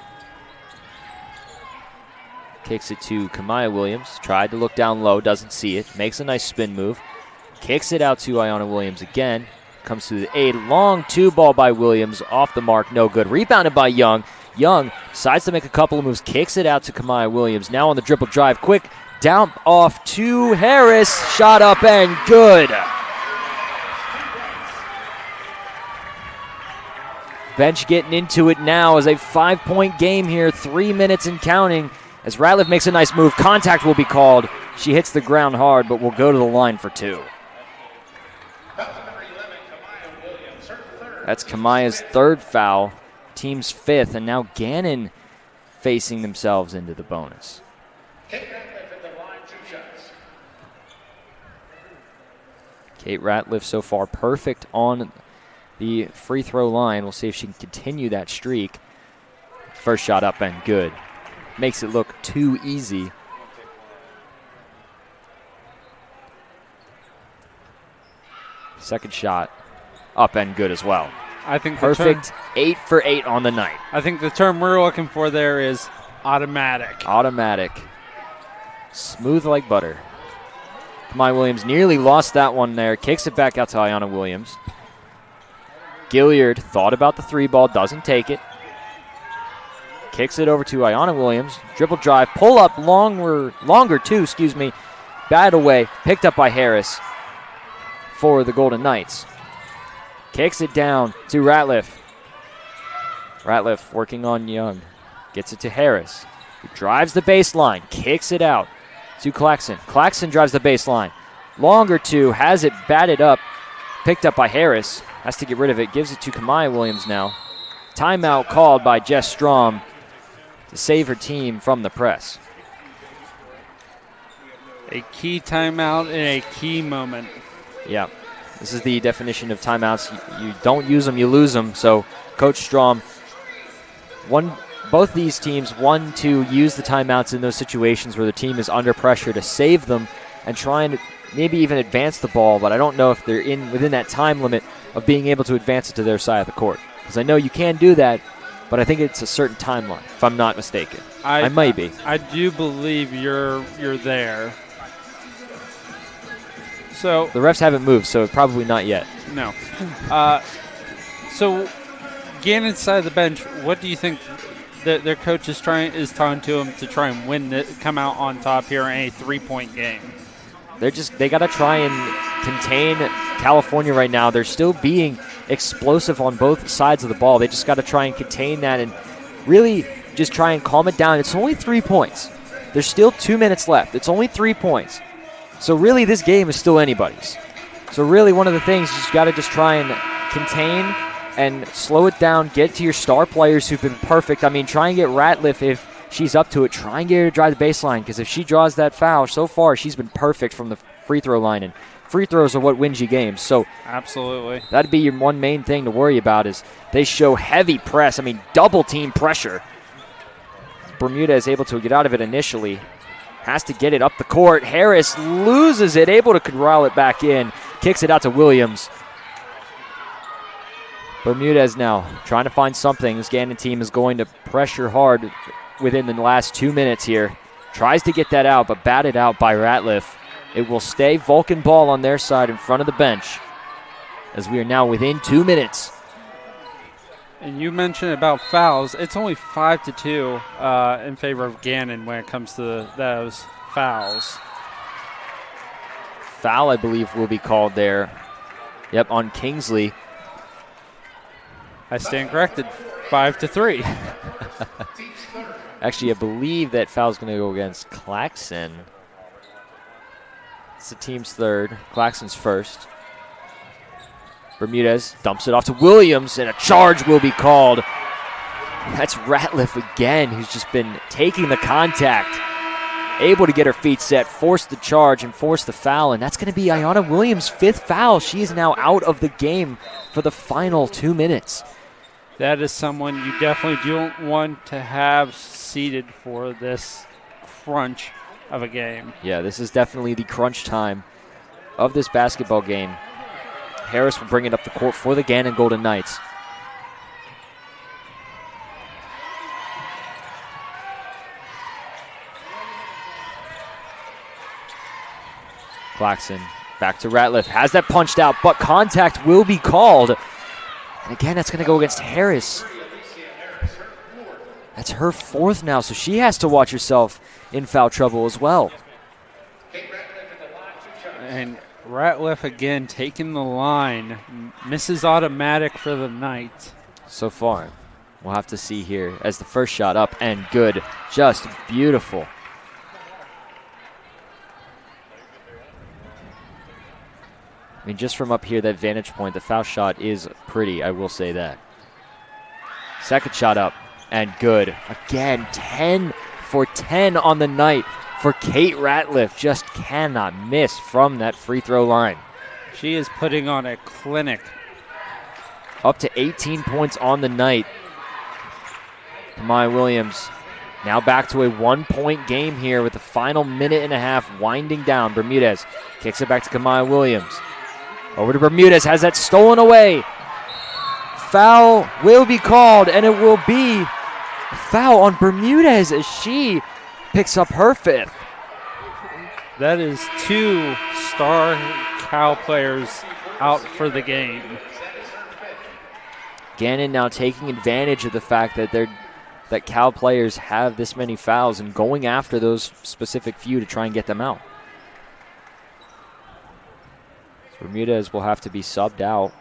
Kicks it to Kamaya Williams. Tried to look down low, doesn't see it. Makes a nice spin move. Kicks it out to Ayanna Williams again. Comes to the 8. Long 2 ball by Williams. Off the mark, no good. Rebounded by Young. Young decides to make a couple of moves. Kicks it out to Kamaya Williams. Now on the dribble drive. Quick down off to Harris. Shot up and good. Bench getting into it now as a 5-point game here. 3 minutes and counting. As Ratliff makes a nice move, contact will be called. She hits the ground hard, but will go to the line for 2. That's Kamaya's 3rd foul, team's 5th, and now Gannon facing themselves into the bonus. Kate Ratliff so far perfect on the free throw line. We'll see if she can continue that streak. First shot up and good. Makes it look too easy. Second shot up and good as well. I think perfect 8 for 8 on the night. I think the term we're looking for there is automatic. Automatic. Smooth like butter. Kamaya Williams nearly lost that one there. Kicks it back out to Ayanna Williams. Gilliard thought about the 3 ball, doesn't take it. Kicks it over to Ayanna Williams. Dribble drive, pull up, longer too, Batted away, picked up by Harris for the Golden Knights. Kicks it down to Ratliff. Ratliff working on Young. Gets it to Harris. Who drives the baseline, kicks it out to Claxton. Claxton drives the baseline. Longer two, has it batted up, picked up by Harris. Has to get rid of it, gives it to Kamaya Williams now. Timeout called by Jess Strom to save her team from the press. A key timeout in a key moment. Yeah, this is the definition of timeouts. You don't use them, you lose them. So Coach Strom, both these teams want to use the timeouts in those situations where the team is under pressure to save them and try and maybe even advance the ball, but I don't know if they're within that time limit of being able to advance it to their side of the court. Because I know you can do that but I think it's a certain timeline, if I'm not mistaken. I might be. I do believe you're there. So the refs haven't moved, so probably not yet. No. So Gannon's side of the bench, what do you think that their coach is talking to them to try and win, come out on top here in a 3-point game? They got to try and contain California right now. They're still being explosive on both sides of the ball. They just got to try and contain that and really just try and calm it down. It's only 3 points. There's still 2 minutes left. It's only 3 points. So really this game is still anybody's. So really one of the things is you got to just try and contain and slow it down, get to your star players who've been perfect. I mean, try and get Ratliff if she's up to it. Try and get her to drive the baseline, because if she draws that foul, so far she's been perfect from the free throw line, and free throws are what wins you games. So absolutely, that'd be your one main thing to worry about is they show heavy press. I mean, double team pressure. Bermuda is able to get out of it initially. Has to get it up the court. Harris loses it, able to corral it back in. Kicks it out to Williams. Bermudez now trying to find something. This Gannon team is going to pressure hard within the last 2 minutes here. Tries to get that out, but batted out by Ratliff. It will stay Vulcan ball on their side in front of the bench as we are now within 2 minutes. And you mentioned about fouls. It's only 5-2 in favor of Gannon when it comes to those fouls. Foul, I believe, will be called there. Yep, on Kingsley. I stand corrected. 5-3. Actually, I believe that foul's going to go against Claxon. It's the team's third. Claxon's first. Bermudez dumps it off to Williams, and a charge will be called. That's Ratliff again, who's just been taking the contact. Able to get her feet set, force the charge, and force the foul. And that's going to be Ayanna Williams' 5th foul. She is now out of the game for the final 2 minutes. That is someone you definitely don't want to have seated for this crunch of a game. Yeah, this is definitely the crunch time of this basketball game. Harris will bring it up the court for the Gannon Golden Knights. Claxon back to Ratliff. Has that punched out, but contact will be called. And again, that's going to go against Harris. That's her 4th now, so she has to watch herself in foul trouble as well. And Ratliff again taking the line. Misses automatic for the night. So far. We'll have to see here as the first shot up and good. Just beautiful. I mean, just from up here, that vantage point, the foul shot is pretty, I will say that. Second shot up and good. Again, 10 for 10 on the night for Kate Ratliff. Just cannot miss from that free throw line. She is putting on a clinic. Up to 18 points on the night. Kamaya Williams now back to a 1-point game here with the final minute and a half winding down. Bermudez kicks it back to Kamaya Williams. Over to Bermudez, has that stolen away. Foul will be called, and it will be a foul on Bermudez as she picks up her 5th. That is 2 star Cal players out for the game. Gannon now taking advantage of the fact that Cal players have this many fouls and going after those specific few to try and get them out. Bermudez will have to be subbed out.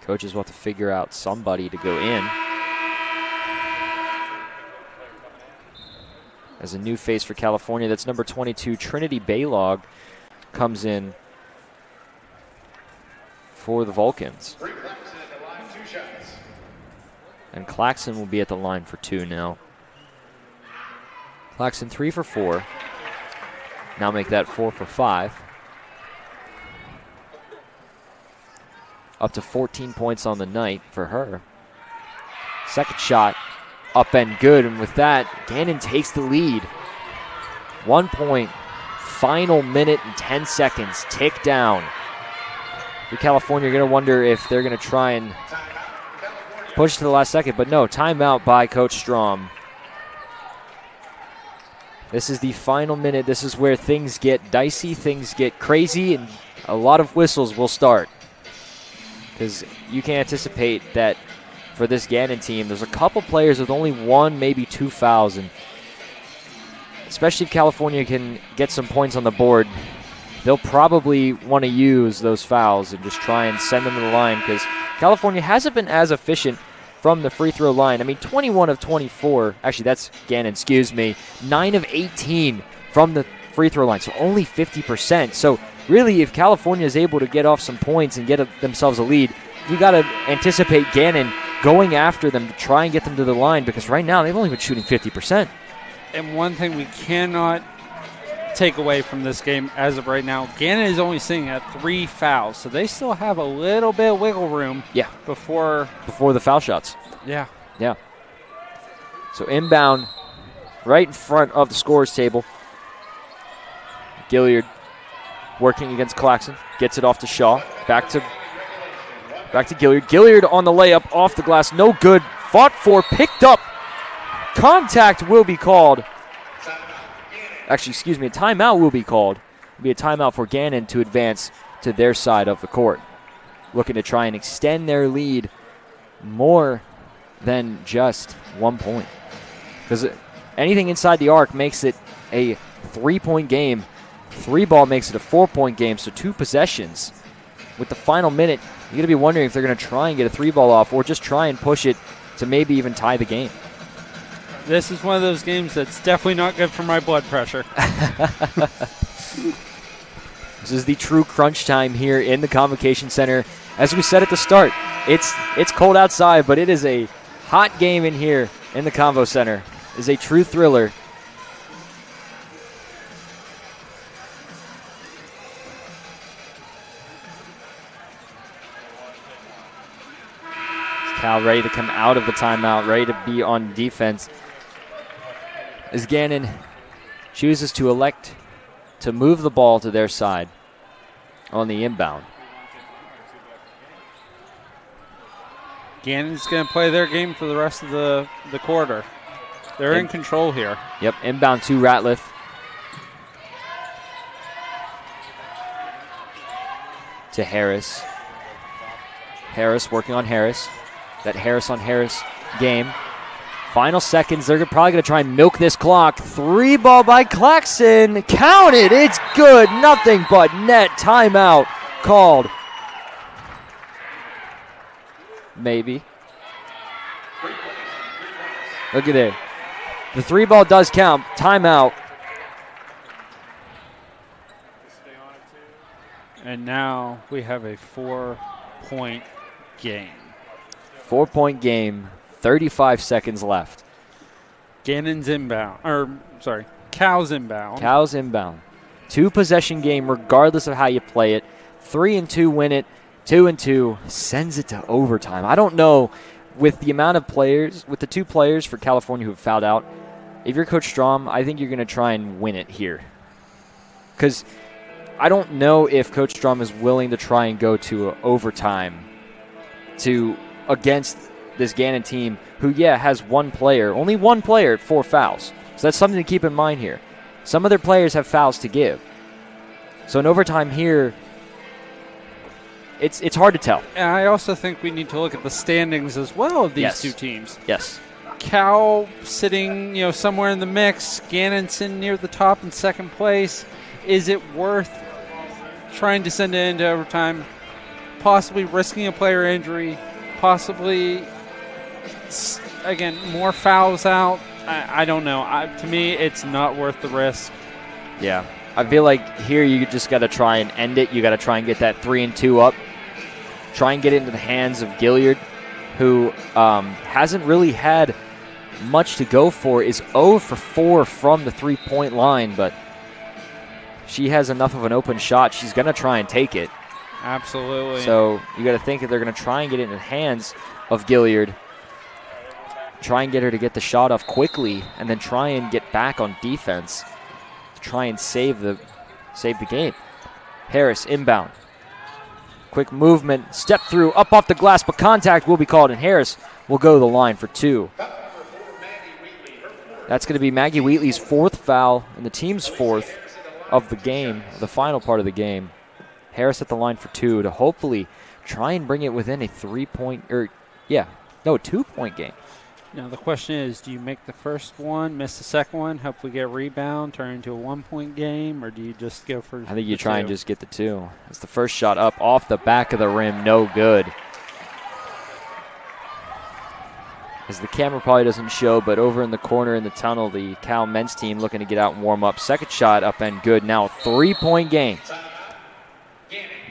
Coaches will have to figure out somebody to go in. As a new face for California, that's number 22, Trinity Baylog, comes in for the Vulcans. And Claxon will be at the line for 2 now. Claxon 3 for 4. Now make that 4 for 5. Up to 14 points on the night for her. Second shot up and good, and with that, Gannon takes the lead. 1 point, final minute and 10 seconds tick down. for California, you're going to wonder if they're going to try and push to the last second. But no, timeout by Coach Strom. This is the final minute. This is where things get dicey, things get crazy, and a lot of whistles will start. Because you can anticipate that for this Gannon team, there's a couple players with only 1, maybe 2 fouls. And especially if California can get some points on the board, they'll probably want to use those fouls and just try and send them to the line, because California hasn't been as efficient from the free throw line. I mean, 21 of 24. Actually, that's Gannon, excuse me. 9 of 18 from the free throw line, so only 50%. So really, if California is able to get off some points and get themselves a lead, you got to anticipate Gannon going after them to try and get them to the line, because right now they've only been shooting 50%. And one thing we cannot take away from this game as of right now, Gannon is only sitting at 3 fouls, so they still have a little bit of wiggle room. Yeah. Before the foul shots. Yeah. Yeah. So inbound, right in front of the scorer's table. Gilliard working against Claxton, gets it off to Shaw, back to Gilliard. Gilliard on the layup, off the glass, no good. Fought for, picked up. Contact will be called. Actually, excuse me, a timeout will be called. It'll be a timeout for Gannon to advance to their side of the court. Looking to try and extend their lead more than just 1 point. Because anything inside the arc makes it a 3-point game. 3 ball makes it a 4-point game, so 2 possessions. With the final minute, you're going to be wondering if they're going to try and get a 3 ball off or just try and push it to maybe even tie the game. This is one of those games that's definitely not good for my blood pressure. This is the true crunch time here in the Convocation Center. As we said at the start, it's cold outside, but it is a hot game in here in the Convo Center. It is a true thriller. Cal ready to come out of the timeout, ready to be on defense. As Gannon chooses to elect to move the ball to their side on the inbound. Gannon's going to play their game for the rest of the quarter. They're in control here. Yep, inbound to Ratliff. To Harris. Harris working on Harris. That Harris on Harris game. Final seconds, they're probably going to try and milk this clock. 3 ball by Claxton. Count it. It's good. Nothing but net. Timeout called. Maybe. Look at it. The 3 ball does count. Timeout. And now we have a 4-point game. 4-point game. 35 seconds left. Gannon's inbound. Cal's inbound. Cal's inbound. 2-possession game regardless of how you play it. 3-2 win it. 2-2 sends it to overtime. I don't know, with the amount of players, with the 2 players for California who have fouled out, if you're Coach Strom, I think you're going to try and win it here. Because I don't know if Coach Strom is willing to try and go to overtime against this Gannon team who, has only one player at 4 fouls. So that's something to keep in mind here. Some of their players have fouls to give. So in overtime here, it's hard to tell. And I also think we need to look at the standings as well of these 2 teams. Yes. Cal sitting, somewhere in the mix. Gannon sitting near the top in 2nd place. Is it worth trying to send it into overtime? Possibly risking a player injury. Possibly, again, more fouls out. I don't know. To me, it's not worth the risk. Yeah. I feel like here you just got to try and end it. You got to try and get that 3-2 up. Try and get it into the hands of Gilliard, who hasn't really had much to go for, is 0 for 4 from the 3-point line, but she has enough of an open shot. She's going to try and take it. Absolutely. So you got to think that they're going to try and get it in the hands of Gilliard. Try and get her to get the shot off quickly, and then try and get back on defense to try and save the game. Harris inbound. Quick movement, step through, up off the glass, but contact will be called, and Harris will go to the line for 2. That's going to be Maggie Wheatley's 4th foul and the team's 4th of the game, the final part of the game. Harris at the line for 2 to hopefully try and bring it within a 2-point game. Now the question is, do you make the first one, miss the second one, hopefully get a rebound, turn into a 1-point game, or do you just go for I think you try and just get the 2. It's the first shot up off the back of the rim, no good. As the camera probably doesn't show, but over in the corner in the tunnel, the Cal men's team looking to get out and warm up. Second shot up and good. Now a 3-point game.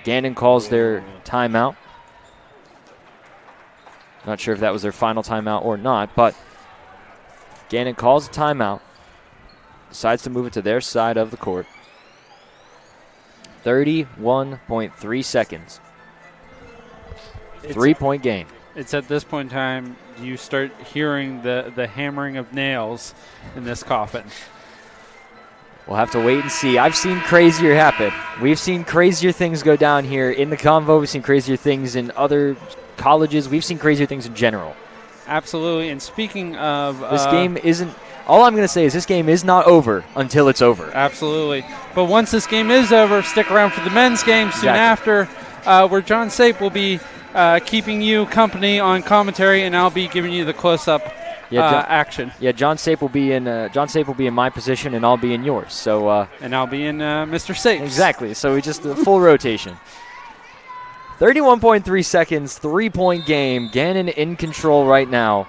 Gannon calls their timeout. Not sure if that was their final timeout or not, but Gannon calls a timeout. Decides to move it to their side of the court. 31.3 seconds. 3-point game. It's at this point in time you start hearing the hammering of nails in this coffin. We'll have to wait and see. I've seen crazier happen. We've seen crazier things go down here in the Convo. We've seen crazier things in other colleges. We've seen crazier things in general. Absolutely. And speaking of... this game isn't... All I'm going to say is this game is not over until it's over. Absolutely. But once this game is over, stick around for the men's game soon after, where John Sape will be keeping you company on commentary, and I'll be giving you the close-up action. Yeah, John Sape will be in my position, and I'll be in yours. So and I'll be in Mr. Sape's. Exactly. So we just a full rotation. 31.3 seconds, 3-point game. Gannon in control right now.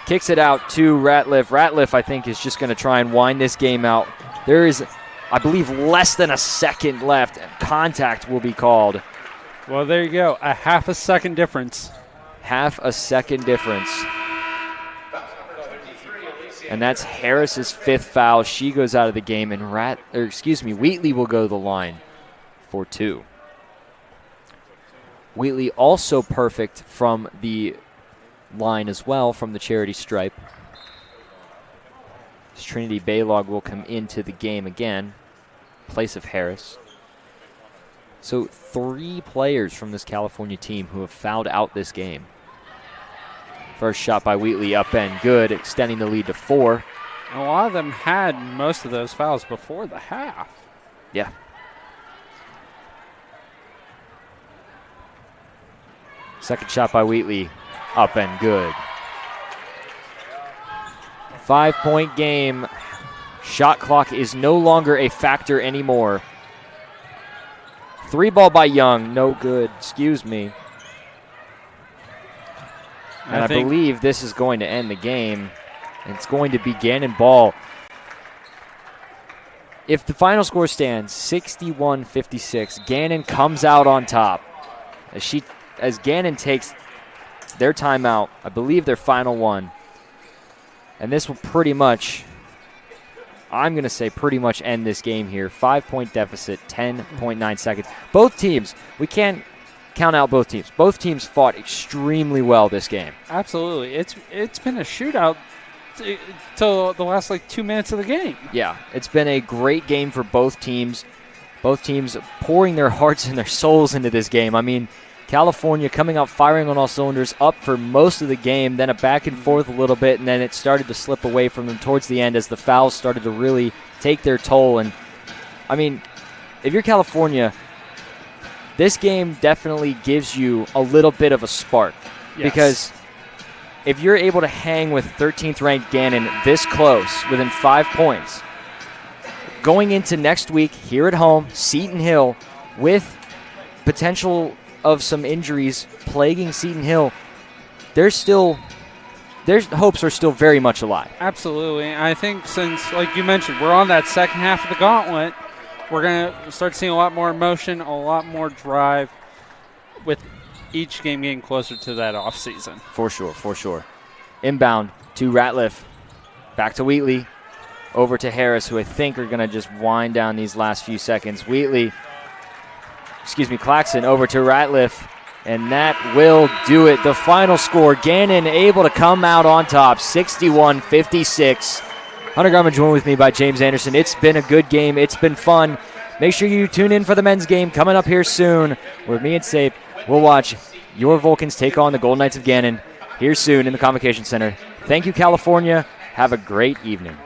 Kicks it out to Ratliff. Ratliff, I think, is just going to try and wind this game out. There is, I believe, less than a second left. Contact will be called. Well, there you go. A half a second difference. Half a second difference. And that's Harris's 5th foul. She goes out of the game, and Wheatley will go to the line for 2. Wheatley also perfect from the line as well, from the charity stripe. Trinity Baylog will come into the game again, in place of Harris. So 3 players from this California team who have fouled out this game. First shot by Wheatley, up and good, extending the lead to 4. And a lot of them had most of those fouls before the half. Yeah. Second shot by Wheatley, up and good. 5-point game. Shot clock is no longer a factor anymore. 3 ball by Young, no good, excuse me. And I believe this is going to end the game. It's going to be Gannon ball. If the final score stands 61-56, Gannon comes out on top. As Gannon takes their timeout, I believe their final one. And this will pretty much, I'm going to say pretty much end this game here. 5-point deficit, 10.9 seconds. Both teams, we can't count out both teams. Both teams fought extremely well this game. Absolutely. It's been a shootout till the last 2 minutes of the game. Yeah, it's been a great game for both teams. Both teams pouring their hearts and their souls into this game. I mean, California coming out firing on all cylinders, up for most of the game, then a back and forth a little bit, and then it started to slip away from them towards the end as the fouls started to really take their toll. And, I mean, if you're California, this game definitely gives you a little bit of a spark. Yes. Because if you're able to hang with 13th-ranked Gannon this close, within 5 points, going into next week here at home, Seton Hill, with potential of some injuries plaguing Seton Hill, their hopes are still very much alive. Absolutely. I think since, like you mentioned, we're on that second half of the gauntlet, we're going to start seeing a lot more emotion, a lot more drive with each game getting closer to that off season. For sure. Inbound to Ratliff. Back to Wheatley. Over to Harris, who I think are going to just wind down these last few seconds. Claxton over to Ratliff, and that will do it. The final score, Gannon able to come out on top, 61-56. Hunter Garman joined with me by James Anderson. It's been a good game. It's been fun. Make sure you tune in for the men's game coming up here soon, where me and Sape will watch your Vulcans take on the Golden Knights of Gannon here soon in the Convocation Center. Thank you, California. Have a great evening.